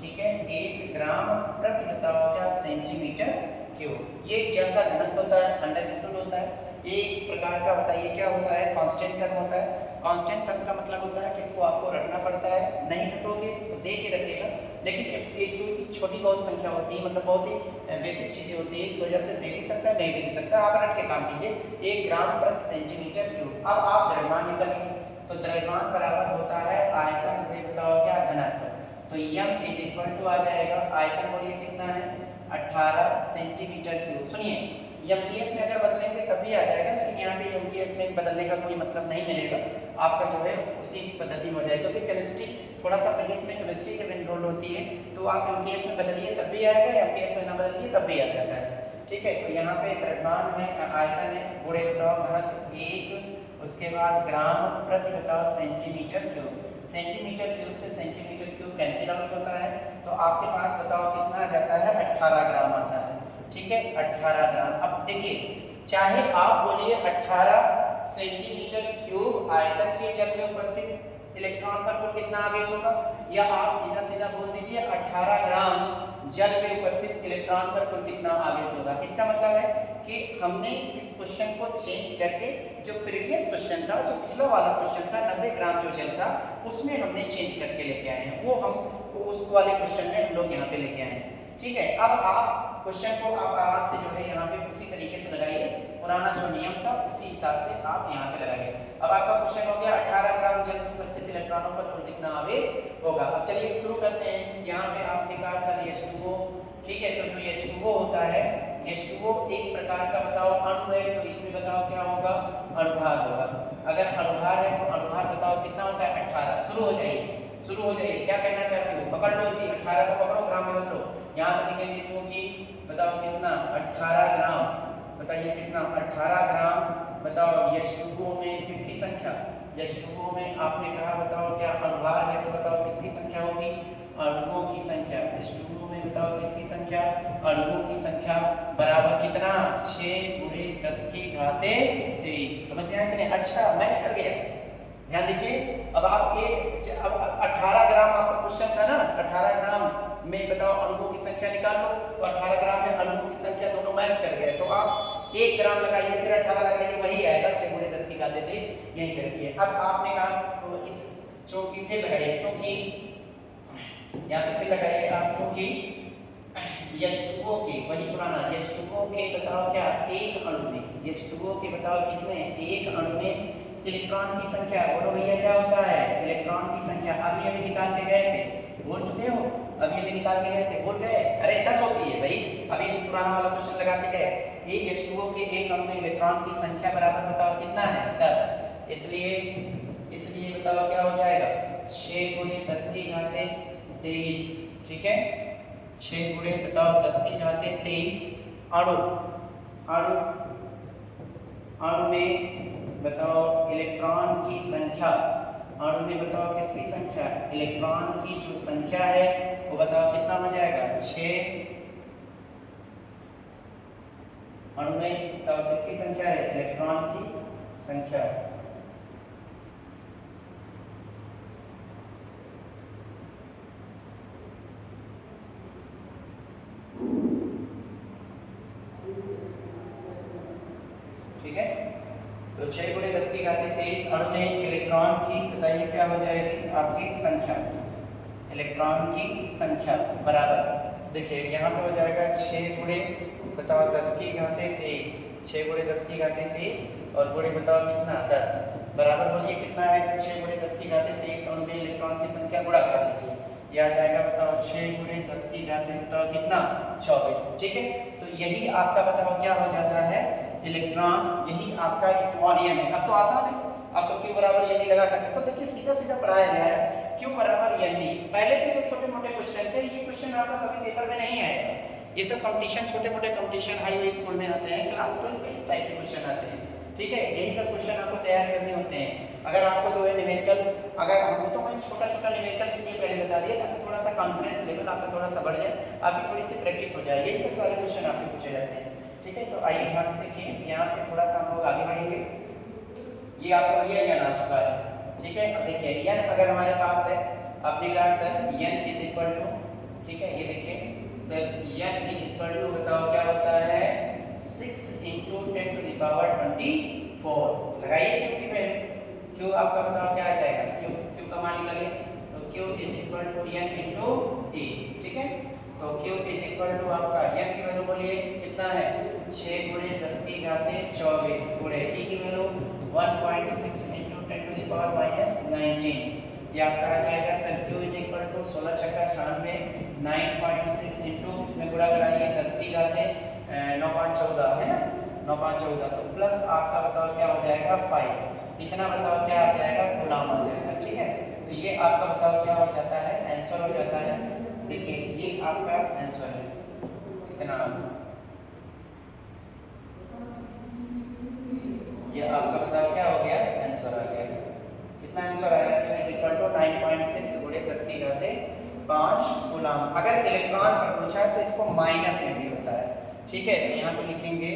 ठीक है। 1 ग्राम प्रति बताओ क्या सेंटीमीटर³। ये जल का घनत्व होता है, अंडरस्टूड होता है। एक प्रकार का बताइए क्या होता है, कांस्टेंट टर्म होता है। कांस्टेंट टर्म का मतलब होता है कि इसको आपको रखना पड़ता है, नहीं रखोगे तो दे के रखेगा। लेकिन ये जो छोटी बहुत संख्या होती है, मतलब बहुत ही बेसिक चीजें होती है, इस वजह से दे भी सकता है, नहीं दे भी सकता। आप रट के काम कीजिए 1 ग्राम प्रति सेंटीमीटर³। अब आप द्रव्यमान निकालिए, तो द्रव्यमान बराबर होता है आयतन गुणे बताओ क्या घनत्व। तो m = आ जाएगा, आयतन बोलिए कितना है 18 सेंटीमीटर³। सुनिए MKS में अगर बदलेंगे तब भी आ जाएगा, लेकिन यहाँ पे MKS में बदलने का कोई मतलब नहीं मिलेगा। आपका जो है उसी पद्धति में हो जाएगा, क्योंकि केमिस्ट्री थोड़ा सा फिजिक्स में केमिस्ट्री जब इनरोल होती है तो आप MKS में बदलिए तब भी आएगा, MKS में ना बदलिए तब भी आ जाता है। ठीक है। तो यहाँ पे द्रव्यमान है, आयतन है, गुणे बताओ घनत्व 1, उसके बाद ग्राम प्रति बताओ सेंटीमीटर³। सेंटीमीटर³ से सेंटीमीटर³ कैंसिल आउट होता है, तो आपके पास बताओ कितना आ जाता है 18 ग्राम आता है। ठीक है। 18 ग्राम। अब देखिए चाहे आप बोलिए 18 सेंटीमीटर³ आयतन के जल में उपस्थित इलेक्ट्रॉन पर कुल कितना आवेश होगा, या आप सीधा सीधा बोल दीजिए 18 ग्राम जल में उपस्थित इलेक्ट्रॉन पर कुल कितना आवेश होगा। इसका मतलब है कि हमने इस क्वेश्चन को चेंज करके जो प्रीवियस क्वेश्चन था, जो पिछला वाला क्वेश्चन था 90 ग्राम जो जल था, उसमें हमने चेंज करके लेके आए हैं। वो हम उस वाले क्वेश्चन में हम लोग यहाँ पे लेके आए हैं। ठीक है, अब आप क्वेश्चन को आप आराम से जो है यहाँ पे उसी तरीके से लगाइए, पुराना जो नियम था उसी हिसाब से आप यहाँ पे लगाइए। अब आपका क्वेश्चन हो गया 18 ग्राम जल में उपस्थित इलेक्ट्रॉनों पर कुल कितना आवेश होगा। अब चलिए शुरू करते हैं। यहाँ पे आपने कहा सर H2O, ठीक है, तो जो H2O होता है, H2O एक प्रकार का बताओ अणु है, तो इसमें बताओ क्या होगा, अणुभार होगा। अगर अणुभार है तो अणुभार बताओ कितना होता है, 18। शुरू हो जाइए, शुरू हो जाइए, क्या कहना चाहते हो, पकड़ लो इसी 18 को पकड़ो, ग्राम में बदलो। यहाँ पर लिखेंगे चूंकि बताओ कितना 18 ग्राम, बताइए कितना 18 ग्राम, बताओ H2O में किसकी संख्या, H2O में आपने कहा बताओ क्या अणुभार है, तो बताओ किसकी संख्या होगी, अणुओं की संख्या। H2O में बताओ किसकी संख्या, अणुओं की संख्या बराबर कितना, 6 गुणे 10 की घाते 23। समझ में आया कि नहीं? अच्छा, मैच कर गया, ध्यान दीजिए। अब आप अब 18 ग्राम आपका क्वेश्चन था ना, 18 ग्राम में बताओ अणुओं की संख्या निकाल लो, तो 18 ग्राम में अणुओं की संख्या दोनों मैच कर गए, तो आप 1 ग्राम लगाइए फिर 18 लगाइए, वही आएगा 6 गुणे 10 की घाते 23, यही करके। अब आपने कहा तो इस चौकी फिर लगाइए, चौकी यहाँ पे फिर लगाइए आप, चौकी H2O के, वही पुराना H2O के बताओ क्या, एक अणु में, H2O के बताओ कितने, एक अणु में इलेक्ट्रॉन की संख्या, बोलो भैया क्या होता है, इलेक्ट्रॉन की संख्या। अभी अभी निकाल के गए थे, भूल चुके हो, अभी अभी निकाल के गए थे, भूल गए, अरे 10 होती है भाई, अभी पुराना वाला क्वेश्चन लगा के गए। एक H2O के एक अणु में इलेक्ट्रॉन की संख्या बराबर बताओ कितना है, 10। इसलिए बताओ क्या हो जाएगा, 6 गुणे 10 की घाते 23, ठीक है, 6 गुणे बताओ 10 की घाते 23 अणु में बताओ इलेक्ट्रॉन की संख्या, अणु में बताओ किसकी संख्या, इलेक्ट्रॉन की जो संख्या है वो बताओ कितना हो जाएगा, 6 अणु में बताओ किसकी संख्या है, इलेक्ट्रॉन की संख्या। ठीक है, तो 6 गुणे 10 की घाते 23 अणु में इलेक्ट्रॉन की बताइए क्या हो जाएगी, आपकी संख्या, इलेक्ट्रॉन की संख्या बराबर, देखिए यहाँ पे हो जाएगा 6 गुणे बताओ 10 की घाते 23, 6 गुणे 10 की घाते 23 और गुणे बताओ कितना 10, बराबर बोलिए कितना आएगा, 6 गुणे 10 की घाते 23 अणु में इलेक्ट्रॉन की संख्या गुणा कर लीजिए, यह आ जाएगा बताओ 6 गुणे 10 की घाते बताओ कितना 24। ठीक है, तो यही आपका बताओ क्या हो जाता है, इलेक्ट्रॉन, यही आपका स्मॉल m है। अब तो आसान है, अब तो Q बराबर n लगा सकते हैं, तो देखिए सीधा सीधा पढ़ाया गया है Q बराबर n। पहले के जो छोटे मोटे क्वेश्चन थे, ये क्वेश्चन आपका कभी पेपर में नहीं आएगा, ये सब कंपटीशन, छोटे मोटे कंपटीशन हाई स्कूल में आते हैं, क्लास 12 में इस टाइप के क्वेश्चन आते हैं। ठीक है, यही सब क्वेश्चन आपको तैयार करने होते हैं। अगर आपको जो है न्यूमेरिकल, अगर हमको तो मैं छोटा छोटा न्यूमेरिकल इसलिए पहले बता दिया ताकि थोड़ा सा कॉन्फिडेंस लेवल आपका थोड़ा सा बढ़ जाए, आपकी थोड़ी सी प्रैक्टिस हो जाए, यही सब सारे क्वेश्चन आपके पूछे जाते हैं। ठीक है, तो आइए ध्यान से देखिए, यहाँ पे थोड़ा सा हम लोग आगे बढ़ेंगे। ये आपको भैया n आ चुका है, ठीक है। अब देखिए n अगर हमारे पास है, आपने कहा sir n is equal to, ठीक है, ये देखिए sir n is equal to बताओ क्या होता है, 6 × 10⁻24। लगाइए q की वैल्यू, q आपका बताओ क्या आ जाएगा, q का मान निकालिए, तो q is equal to n × e। ठीक है, तो q इज इक्वल टू आपका n की वैल्यू बोलिए कितना है, 6 गुणे 10 की घाते 24 गुणे e की वैल्यू 1.6 × 10⁻−19, ये आपका आ जाएगा sir q is equal to 16 छक्का 96, 9.6 इंटू इसमें गुणा कराइए 10 की घाते 9 5 14 है ना, 9 5 14, तो प्लस आपका बताओ क्या हो जाएगा 5, इतना बताओ क्या आ जाएगा, कूलम आ जाएगा। ठीक है, तो ये आपका बताओ क्या हो जाता है, आंसर हो जाता है। देखिए ये आपका आंसर है, इतना ये आपका बताओ क्या हो गया, आंसर आ गया। कितना आंसर आया, q इज इक्वल टू 9.6 गुणे 10 की घाते 5 कूलम। अगर इलेक्ट्रॉन पर पूछा है तो इसको माइनस में भी होता है। ठीक है, तो यहाँ पे लिखेंगे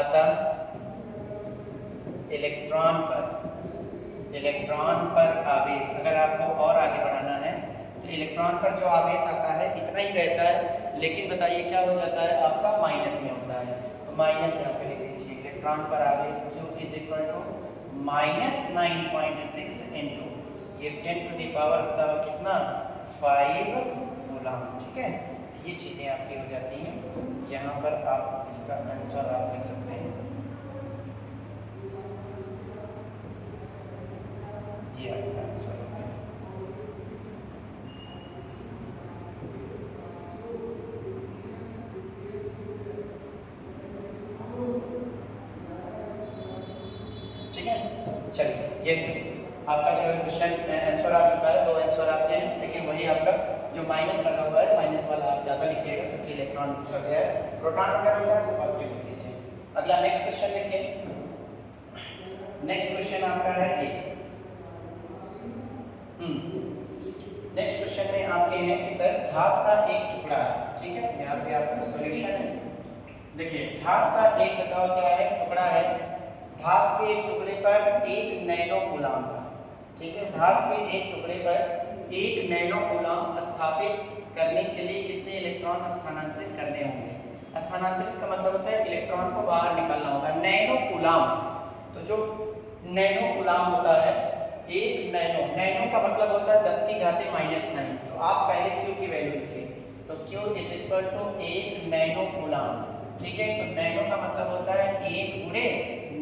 अतः इलेक्ट्रॉन पर आवेश, अगर आपको और आगे बढ़ाना है तो इलेक्ट्रॉन पर जो आवेश आता है इतना ही रहता है, लेकिन बताइए क्या हो जाता है आपका माइनस में होता है। तो माइनस यहाँ पे लिख दीजिए, इलेक्ट्रॉन पर आवेश Q is equal to minus 9.6 into ये 10 टू द पावर बताओ कितना 5 कूलम। ठीक है, ये चीज़ें आपकी हो जाती हैं। यहाँ पर आप इसका आंसर आप लिख सकते हैं, ये आपका आंसर हो गया। ठीक है, चलिए ये आपका जो है क्वेश्चन आंसर आ चुका है, 2 आंसर आपके हैं, लेकिन वही आपका जो माइनस लगा हुआ है माइनस वाला आप ज़्यादा लिखिएगा क्योंकि इलेक्ट्रॉन पूछा गया है। प्रोटॉन वगैरह होता है तो पॉजिटिव लिख लीजिए। अगला नेक्स्ट क्वेश्चन देखिए, नेक्स्ट क्वेश्चन आपका है ये। नेक्स्ट क्वेश्चन में आपके हैं कि सर धातु का एक टुकड़ा है। ठीक है, यहाँ पे आपका सॉल्यूशन है। देखिए धातु का एक बताओ क्या है, टुकड़ा है। धातु के एक टुकड़े पर 1 नैनो कूलम का, ठीक है, धातु के एक टुकड़े पर 1 नैनो कूलम स्थापित करने के लिए कितने इलेक्ट्रॉन स्थानांतरित करने होंगे। स्थानांतरित का मतलब होता है इलेक्ट्रॉन को बाहर निकालना होगा। नैनो कूलम, तो जो नैनो कूलम होता है, 1 नैनो, नैनो का मतलब होता है 10 की घाते -9। तो आप पहले Q की वैल्यू लिखिए, तो Q is equal to 1 nano coulomb. ठीक है, तो नैनो का मतलब होता है 1 गुणे,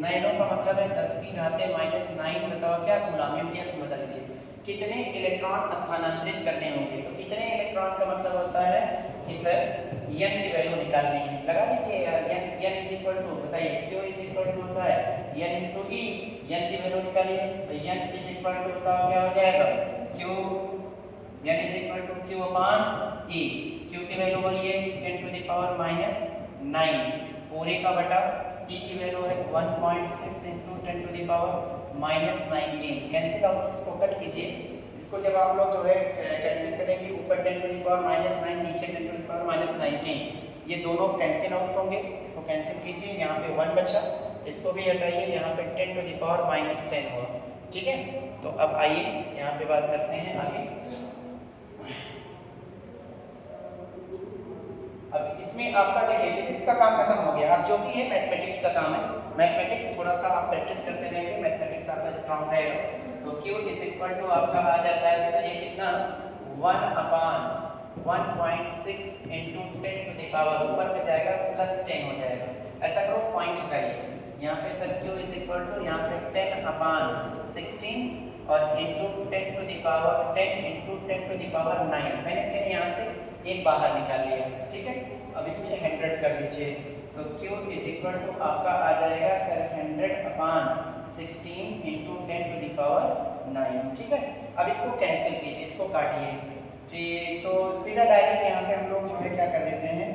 नैनो का मतलब है 10 की घाते -9 बताओ क्या कूलम, एमकेएस में बदल लीजिए। कितने इलेक्ट्रॉन स्थानांतरित करने होंगे, तो कितने इलेक्ट्रॉन का मतलब होता है कि सर n की वैल्यू निकालनी है। लगा दीजिए यार, n इज इक्वल टू, बताइए Q इज इक्वल टू होता है n इंटू ई, n की वैल्यू निकालिए, तो n इज इक्वल टू बताओ क्या हो जाएगा, Q, n is equal to Q upon E। Q की वैल्यू बोलिए 10 टू द पावर -9 पूरे का बटा E की वैल्यू है 1.6 into 10 to the power -19। Cancel out, इसको कट कीजिए। इसको जब आप लोग जो है कैंसिल करेंगे, ऊपर 10 टू द पावर -9, नीचे 10 टू द पावर -19, ये दोनों कैंसिल आउट होंगे। इसको कैंसिल कीजिए, यहाँ पे 1 बचा, इसको भी हटाइए, यहाँ पे 10 टू द पावर -10 हुआ। ठीक है, तो अब आइए यहाँ पे बात करते हैं आगे। अब इसमें आपका देखिए फिजिक्स का काम खत्म हो गया, अब जो भी है मैथमेटिक्स का काम है। मैथमेटिक्स थोड़ा सा आप प्रैक्टिस करते रहेंगे, मैथमेटिक्स आपका स्ट्रांग रहेगा। तो Q इज इक्वल टू आपका आ जाता है, बताइए कितना, 1 अपान 1.6 इंटू 10 टू द पावर, ऊपर में जाएगा +10 हो जाएगा। ऐसा करो पॉइंट हटाइए, यहाँ पे sir Q is equal to यहाँ पे 10 अपान 16 और into 10 to the power 10 into 10 to the power 9। मैंने 10 यहाँ से एक बाहर निकाल लिया। ठीक है, अब इसमें 100 कर लीजिए, तो Q इज इक्वल टू आपका आ जाएगा sir 100 upon 16 into 10 to the power 9। ठीक है, अब इसको कैंसिल कीजिए, इसको काटिए। ठीक, तो सीधा डायरेक्ट यहाँ पे हम लोग जो है क्या कर देते हैं,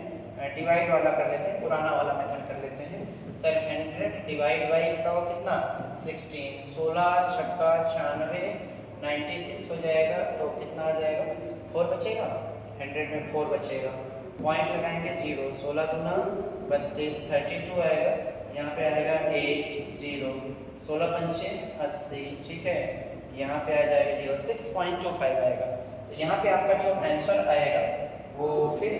डिवाइड वाला कर लेते हैं, पुराना वाला मेथड कर लेते हैं। सर 100 डिवाइड बाई बताओ कितना 16, 16 छक्का 96, 96 हो जाएगा, तो कितना आ जाएगा 4 बचेगा, 100 में 4 बचेगा, पॉइंट लगाएंगे 0, 16 दूना 32, 32 आएगा, यहाँ पे आएगा 8 0, 16 पंचे 80। ठीक है, यहाँ पे आ जाएगा 0, 6.25 आएगा। तो यहाँ पे आपका जो आंसर आएगा वो फिर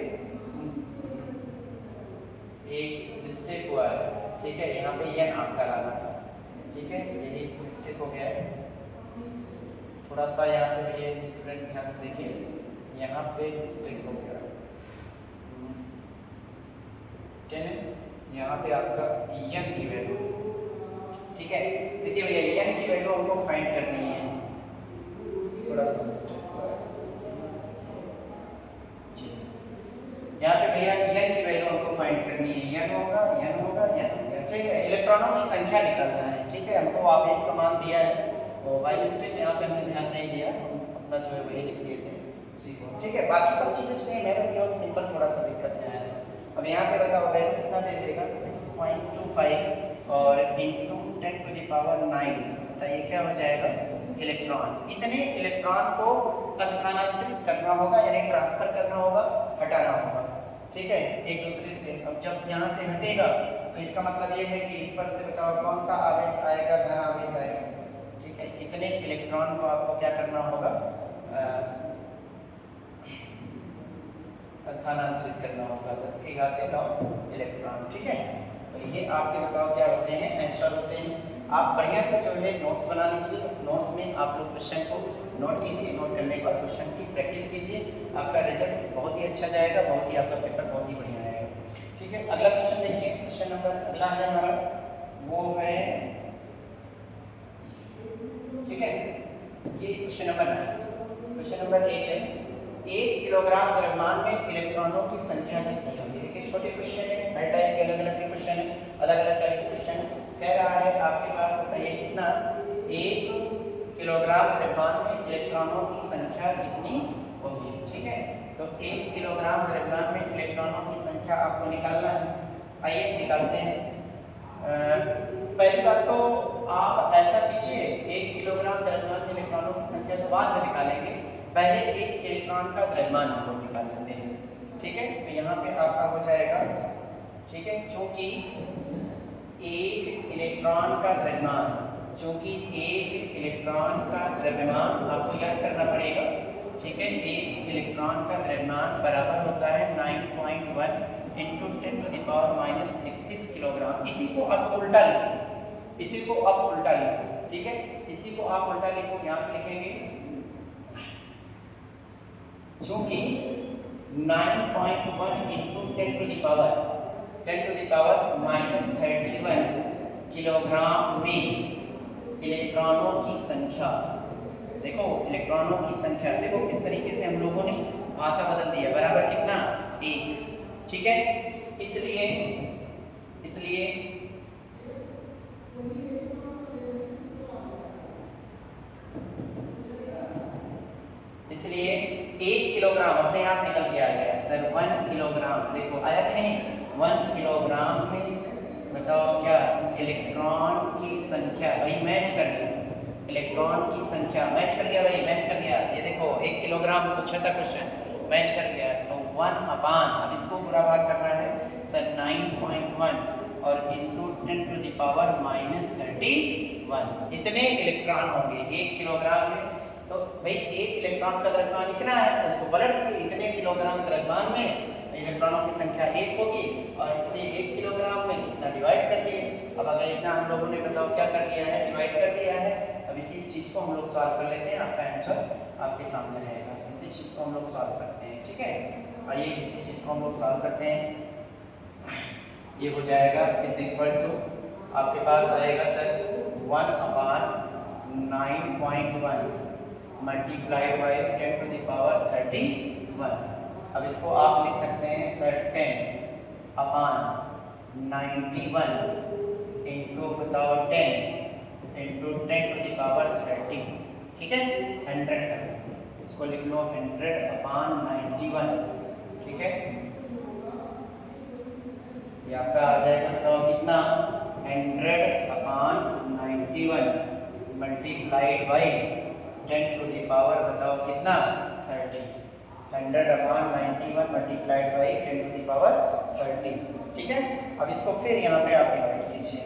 एक मिस्टेक हुआ है। ठीक है, यहाँ पे n आपका लाना था। ठीक है, यही मिस्टेक हो गया है, थोड़ा सा यहाँ पे ये स्टूडेंट ध्यान से देखिए, यहाँ पे मिस्टेक हो गया। 10 यहाँ पे आपका n की वैल्यू, ठीक है, देखिए भैया n की वैल्यू हमको फाइंड करनी है, थोड़ा सा मिस्टेक हुआ है जी। यहाँ पे भैया n की वैल्यू हमको फाइंड करनी है, n होगा n होगा n होगा। ठीक है, इलेक्ट्रॉनों की संख्या निकालना है। ठीक है, हमको आवेश का मान दिया है, और बाई मिस्टेक यहाँ पे हमने ध्यान नहीं दिया, अपना जो है वही लिख दिए थे उसी को। ठीक है, बाकी सब चीज़ें सेम है, बस केवल सिंपल थोड़ा सा दिक्कत में आया था। अब यहाँ पे बताओ वैल्यू कितना दे देगा 6.25 और इंटू 10 टू द पावर 9, बताइए क्या हो जाएगा, इलेक्ट्रॉन। इतने इलेक्ट्रॉन को स्थानांतरित करना होगा, यानी ट्रांसफर करना होगा, हटाना होगा। ठीक है, एक दूसरे से। अब जब यहाँ से हटेगा तो इसका मतलब ये है कि इस पर से बताओ कौन सा आवेश आएगा, धन आवेश आएगा। ठीक है, इतने इलेक्ट्रॉन को आपको क्या करना होगा, स्थानांतरित करना होगा। 10 की घाते 9 इलेक्ट्रॉन। ठीक है, तो ये आपके बताओ क्या होते हैं, आंसर होते हैं। आप बढ़िया से जो है नोट्स बना लीजिए। नोट्स में आप लोग क्वेश्चन को नोट कीजिए। नोट करने के बाद क्वेश्चन की प्रैक्टिस कीजिए। आपका रिजल्ट बहुत ही अच्छा जाएगा, बहुत ही आपका पेपर बहुत ही बढ़िया आएगा। ठीक है, अगला क्वेश्चन देखिए। क्वेश्चन नंबर अगला है हमारा, वो है, ठीक है, ये क्वेश्चन नंबर 9। क्वेश्चन नंबर 8 है, 1 किलोग्राम द्रव्यमान में इलेक्ट्रॉनों की संख्या कितनी होगी। देखिए छोटे क्वेश्चन है, हर टाइप के अलग अलग के क्वेश्चन है, अलग अलग टाइप के क्वेश्चन है। कह रहा है आपके पास, बताइए कितना, 1 किलोग्राम द्रव्यमान में इलेक्ट्रॉनों की संख्या कितनी होगी। ठीक है, तो 1 किलोग्राम द्रव्यमान में इलेक्ट्रॉनों की संख्या आपको निकालना है। आइए निकालते हैं। पहली बात तो आप ऐसा कीजिए, 1 किलोग्राम द्रव्यमान में इलेक्ट्रॉनों की संख्या तो बाद में निकालेंगे, पहले 1 इलेक्ट्रॉन का द्रव्यमान हम लोग निकाल लेते हैं। ठीक है, तो यहाँ पे आपका हो जाएगा, ठीक है, चूंकि 1 इलेक्ट्रॉन का द्रव्यमान, चूंकि 1 इलेक्ट्रॉन का द्रव्यमान आपको याद करना पड़ेगा। ठीक है, 1 इलेक्ट्रॉन का द्रव्यमान बराबर होता है 9.1 into 10 to the power minus 31 kilogram. इसी को आप उल्टा लिखो, इसी को आप उल्टा लिखो। ठीक है, इसी को आप उल्टा लिखो, यहाँ पे लिखेंगे चूंकि 9.1 into 10 to the power minus 31 kilogram में इलेक्ट्रॉनों की संख्या, देखो इलेक्ट्रॉनों की संख्या, देखो किस तरीके से हम लोगों ने भाषा बदल दिया, बराबर कितना, 1। ठीक है, इसलिए 1 किलोग्राम अपने आप निकल के आ गया सर। 1 किलोग्राम, देखो आया कि नहीं, 1 किलोग्राम में बताओ क्या इलेक्ट्रॉन की संख्या, भाई मैच कर लिया, इलेक्ट्रॉन की संख्या मैच कर गया, भाई मैच कर गया। ये देखो 1 किलोग्राम पूछा था क्वेश्चन, मैच कर गया। तो 1 अपान, अब इसको पूरा भाग करना है सर 9.1 और into 10 to the power minus 31, इतने इलेक्ट्रॉन होंगे 1 किलोग्राम में। तो भाई 1 इलेक्ट्रॉन का द्रव्यमान इतना है, तो उसको पलट दिए, इतने किलोग्राम द्रव्यमान में इलेक्ट्रॉनों की संख्या 1 होगी, और इसलिए 1 किलोग्राम में इतना डिवाइड कर दिए। अब अगर इतना हम लोगों ने बताओ क्या कर दिया है, डिवाइड कर दिया है। अब इसी चीज़ को हम लोग सॉल्व कर लेते हैं, आपका आंसर आपके सामने रहेगा। इसी चीज़ को हम लोग सॉल्व करते हैं। ठीक है, आइए इसी चीज़ को हम लोग सॉल्व करते हैं। ये हो जाएगा इज इक्वल टू, आपके पास आएगा sir 1 upon 9.1 multiplied by 10 to the power 31। अब इसको आप लिख सकते हैं सर 10 अपान 91 इंटू बताओ 10 इंटू 10 टू द पावर 30। ठीक है, 100 का इसको लिख लो 100 अपान 91। ठीक है, ये आपका आ जाएगा, बताओ कितना, 100 upon 91 multiplied by 10 to the power बताओ कितना, 30। 100 upon 91 multiplied by 10 to the power 30। ठीक है, अब इसको फिर यहाँ पे आप डिवाइड कीजिए।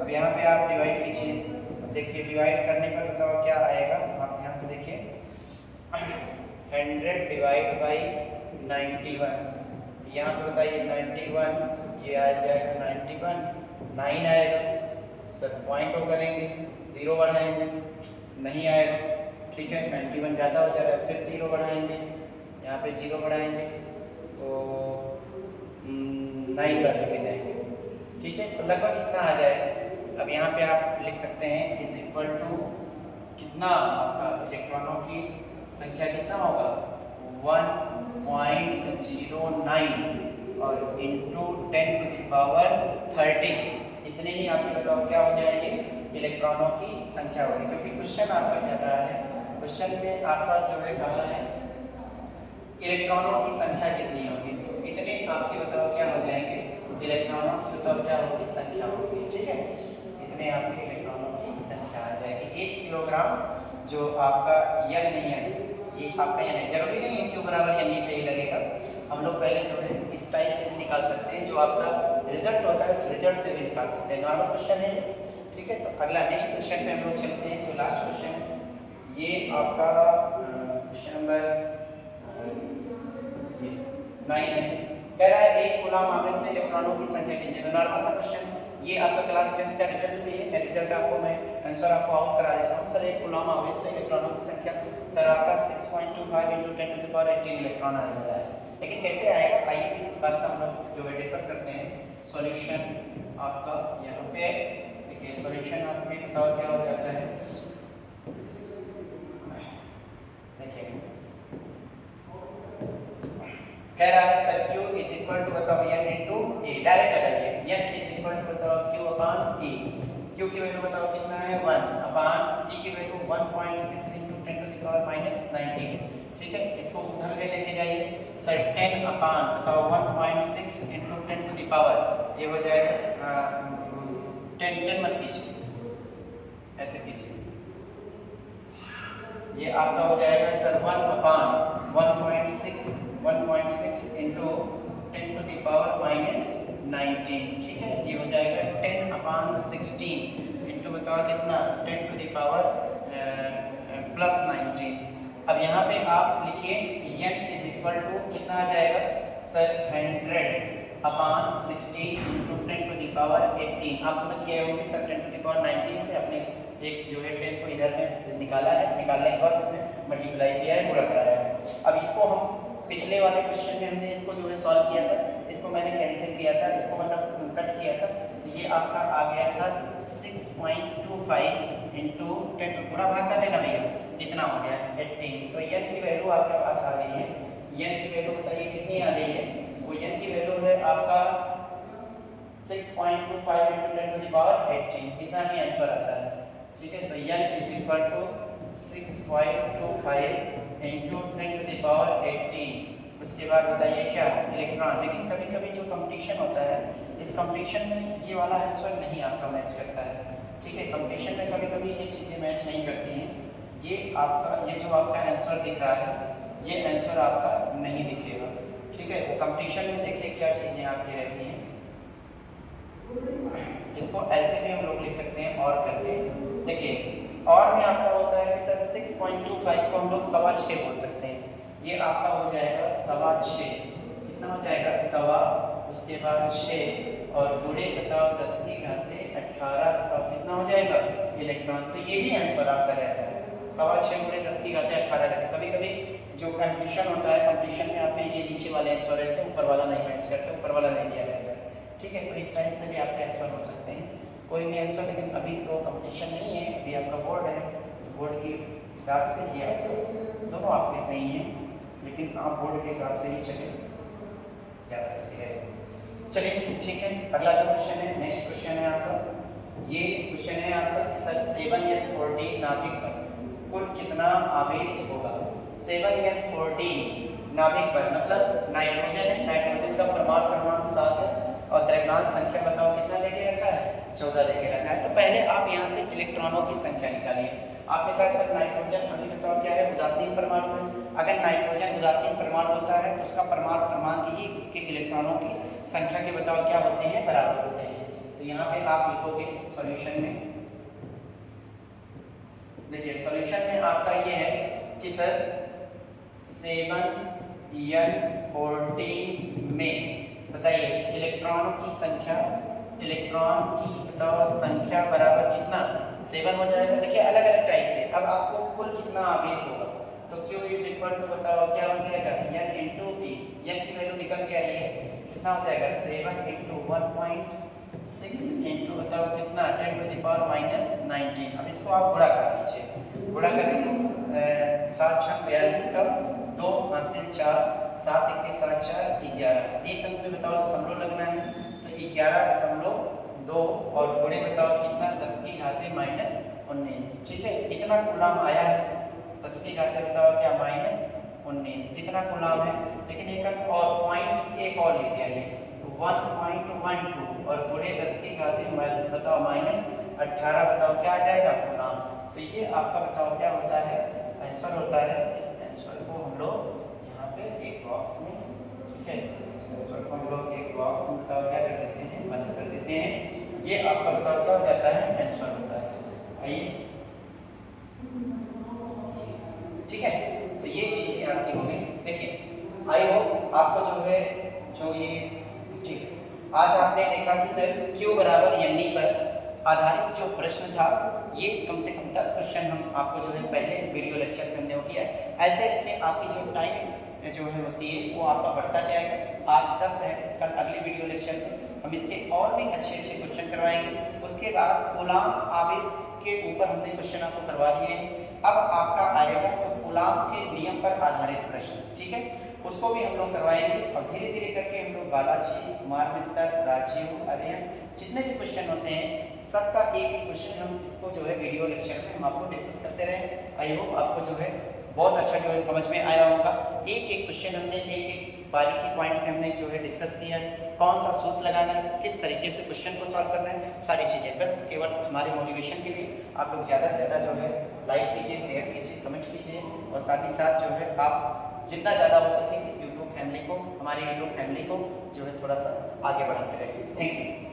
अब यहाँ पे आप डिवाइड कीजिए, अब देखिए डिवाइड करने पर बताओ क्या आएगा, आप ध्यान से देखिए 100 डिवाइड बाई 91, यहाँ पे बताइए 91, ये आ जाएगा 91, 9 आएगा सर, पॉइंट को करेंगे 0 बढ़ाएंगे, नहीं आएगा। ठीक है, 91 ज़्यादा हो जा रहा है, फिर 0 बढ़ाएंगे, यहाँ पे 0 बढ़ाएंगे तो 9 पर लेके जाएंगे। ठीक है, तो लगभग इतना आ जाएगा। अब यहाँ पे आप लिख सकते हैं इज इक्वल टू कितना, आपका इलेक्ट्रॉनों की संख्या कितना होगा, 1.09 और इंटू 10 टू द पावर 30, इतने ही आपके बताओ क्या हो जाएंगे, इलेक्ट्रॉनों की संख्या होगी। क्योंकि क्वेश्चन आपका क्या कहा है, क्वेश्चन में आपका जो है कहा है इलेक्ट्रॉनों की संख्या कितनी होगी, तो इतने आपके बताओ क्या हो जाएंगे, इलेक्ट्रॉनों की बताओ क्या होगी, संख्या होगी। ठीक है, इतने आपके इलेक्ट्रॉनों की संख्या आ जाएगी। 1 किलोग्राम जो आपका यन है, ये आपका यन है, जरूरी नहीं है क्यू बराबर एन पे ही लगेगा। हम लोग पहले जो है इस टाइप से भी निकाल सकते हैं, जो आपका रिजल्ट होता है उस रिजल्ट से भी निकाल सकते हैं। नॉर्मल क्वेश्चन है। ठीक है, तो अगला नेक्स्ट क्वेश्चन पे हम लोग चलते हैं। तो लास्ट क्वेश्चन है ये आपका क्वेश्चन नंबर, ये 9 है। कह रहा है एक कूलम आवेश में इलेक्ट्रॉनों की संख्या कीजिए। नॉर्मल सा क्वेश्चन, ये आपका क्लास 10 का रिजल्ट भी है। मैं रिजल्ट आपको मैं आंसर आपको आउट करा देता हूँ। सर एक कूलम आवेश में इलेक्ट्रॉनों की संख्या सर आपका 6.25 × 10⁻18 इलेक्ट्रॉन आने वाला है। लेकिन कैसे आएगा, आइए इस बात का हम लोग जो है डिस्कस करते हैं। सॉल्यूशन आपका यहाँ पे देखिए, सॉल्यूशन आपको बताओ क्या हो जाता है। देखिए कह रहा है sir Q is equal to बताओ n इंटू ए, डायरेक्ट लगाइए। n इज इक्वल टू बताओ Q अपॉन ए। Q की वैल्यू बताओ कितना है 1 अपॉन E की वैल्यू 1.6 × 10⁻19। ठीक है, इसको उधर में लेके जाइए सर 10 अपॉन बताओ 1.6 × 10⁻, ये हो जाएगा 10 मत कीजिए, ऐसे कीजिए, ये आपका हो जाएगा सर 1 अपॉन 1.6 × 10⁻19। ठीक है, ये हो जाएगा 10 अपॉन 16 इंटू बताओ कितना 10⁻+19। अब यहाँ पे आप लिखिए n इज इक्वल टू कितना आ जाएगा सर 100 अपॉन 16 × 10⁻18। आप समझ गए होंगे सर 10⁻19 से अपने एक जो है 10 को इधर में निकाला है, निकालने के बाद इसमें मल्टीप्लाई किया है, गुणा कराया है। अब इसको हम पिछले वाले क्वेश्चन में हमने इसको जो है सॉल्व किया था, इसको मैंने कैंसिल किया था, इसको मतलब कट किया था, तो ये आपका आ गया था 6.25 इंटू 10, थोड़ा भाग कर लेना भैया, इतना हो गया 18। तो n की वैल्यू आपके पास आ गई है। n की वैल्यू बताइए कितनी आ रही है, वो n की वैल्यू है आपका 6.25 × 10⁻18, इतना ही आंसर आता है। ठीक है, तो n इज इक्वल टू 6.25 × 10⁻18। उसके बाद बताइए क्या इलेक्ट्रॉन। लेकिन कभी कभी जो कंपटीशन होता है, इस कंपटीशन में ये वाला आंसर नहीं आपका मैच करता है। ठीक है, कंपटीशन में कभी कभी ये चीज़ें मैच नहीं करती हैं। ये आपका ये जो आपका आंसर दिख रहा है, ये आंसर आपका नहीं दिखेगा। ठीक है, वो कंपटीशन में देखिए क्या चीज़ें आपकी रहती हैं। इसको ऐसे भी हम लोग लिख सकते हैं और करके देखिए। और में आपका होता है कि सर 6.25 को हम लोग 6.25 बोल सकते हैं। ये आपका हो जाएगा 6.25, कितना हो जाएगा 1.25, उसके बाद 6 और गुणे बताओ 10⁻18 बताओ कितना हो जाएगा इलेक्ट्रॉन। तो ये भी आंसर आपका रहता है 6.25 गुणे 10⁻18। कभी कभी जो कंपटीशन होता है, कंपटीशन में आपके ये नीचे वाले आंसर रहते हैं, ऊपर वाला नहीं मैच करते, ऊपर वाला नहीं दिया रहता है। ठीक है, तो इस टाइप से भी आपके आंसर हो सकते हैं कोई भी आंसर। लेकिन अभी तो कंपटीशन नहीं है, अभी आपका बोर्ड है, तो बोर्ड के हिसाब से ये आपका दोनों आपके सही हैं, लेकिन आप बोर्ड के हिसाब से ही चले, ज़्यादा सही है। चलिए ठीक है, अगला जो क्वेश्चन है, नेक्स्ट क्वेश्चन है आपका, ये क्वेश्चन है आपका कि सर 7n14 नाभिक पर कुल कितना आवेश होगा। 7n14 नाभिक पर मतलब नाइट्रोजन है, नाइट्रोजन का परमाणु क्रमांक 7 है और द्रव्यमान संख्या बताओ कितना देके रखा है 14 देके रखा है। तो पहले आप यहाँ से इलेक्ट्रॉनों की संख्या निकालिए। आपने कहा सर नाइट्रोजन अभी बताओ क्या है, उदासीन परमाणु है। अगर नाइट्रोजन उदासीन परमाणु होता है तो उसका परमाणु क्रमांक ही उसके इलेक्ट्रॉनों की संख्या के बताओ क्या होते हैं, बराबर होते हैं। तो यहाँ पे आप लिखोगे सॉल्यूशन में, देखिए सॉल्यूशन में आपका ये है कि सर 7n14 में बताइए इलेक्ट्रॉनों की संख्या, इलेक्ट्रॉन की बताओ संख्या बराबर कितना 7 हो जाएगा। देखिए अलग अलग टाइप से, अब आपको कुल कितना आवेश होगा, तो Q इज इक्वल टू बताओ क्या हो जाएगा n इंटू E। n की वैल्यू निकल के आई है, कितना हो जाएगा 7 इंटू 1.6 इंटू बताओ कितना 10⁻19। अब इसको आप गुणा कर लीजिए, गुणा करेंगे 7 6 42 का 2 हासिल 4, 7 1 7 4 11, एक अंक में बताओ दशमलव लगना है, तो 11.2 और गुणे बताओ कितना 10⁻−19। ठीक है, इतना कूलम आया है, 10⁻⁻ बताओ क्या -19, इतना कूलम है। लेकिन एक अंक और पॉइंट एक और लेके आइए, तो 1.12 और गुणे 10⁻⁻ बताओ -18 बताओ क्या आ जाएगा कूलम। तो ये आपका बताओ क्या होता है, आंसर होता है। इस आंसर को हम लोग यहाँ पे एक बॉक्स में, ठीक है, इस आंसर को हम लोग एक बॉक्स में बताओ क्या कर देते हैं, बंद कर देते हैं। ये आपका बताओ क्या हो जाता है, आंसर होता है। आइए ठीक है, तो ये चीज़ें आपकी हो गई। देखिए आई होप आपको जो है जो ये ठीक है, आज आपने देखा कि सर क्यू बराबर एन पर आधारित जो प्रश्न था ये कम से कम 10 क्वेश्चन हम आपको जो है पहले वीडियो लेक्चर में हमने वो किया है। ऐसे ऐसे आपकी जो टाइम जो है होती है वो आपका बढ़ता जाएगा। आज 10 है, कल अगले वीडियो लेक्चर में हम इसके और भी अच्छे अच्छे क्वेश्चन करवाएंगे। उसके बाद कूलाम आवेश के ऊपर हमने क्वेश्चन आपको करवा दिए हैं। अब आपका आएगा तो कूलाम के नियम पर आधारित प्रश्न, ठीक है, उसको भी हम लोग करवाएंगे। और धीरे धीरे करके हम लोग बालाजी, कुमार मित्तल, राजीव, अरियन जितने भी क्वेश्चन होते हैं सबका एक एक क्वेश्चन हम इसको जो है वीडियो लेक्चर में हम आपको डिस्कस करते रहे। आई होप आपको जो है बहुत अच्छा जो है समझ में आया होगा। एक एक क्वेश्चन हमने एक एक बारीकी पॉइंट से हमने जो है डिस्कस किया है, कौन सा सूत्र लगाना है, किस तरीके से क्वेश्चन को सॉल्व करना है, सारी चीज़ें बस केवल हमारे मोटिवेशन के लिए आप लोग ज़्यादा से ज़्यादा जो है लाइक कीजिए, शेयर कीजिए, कमेंट कीजिए और साथ ही साथ जो है आप जितना ज़्यादा हो सके इस यूट्यूब फैमिली को, हमारी यूट्यूब फैमिली को जो है थोड़ा सा आगे बढ़ाते रहिए। Thank you.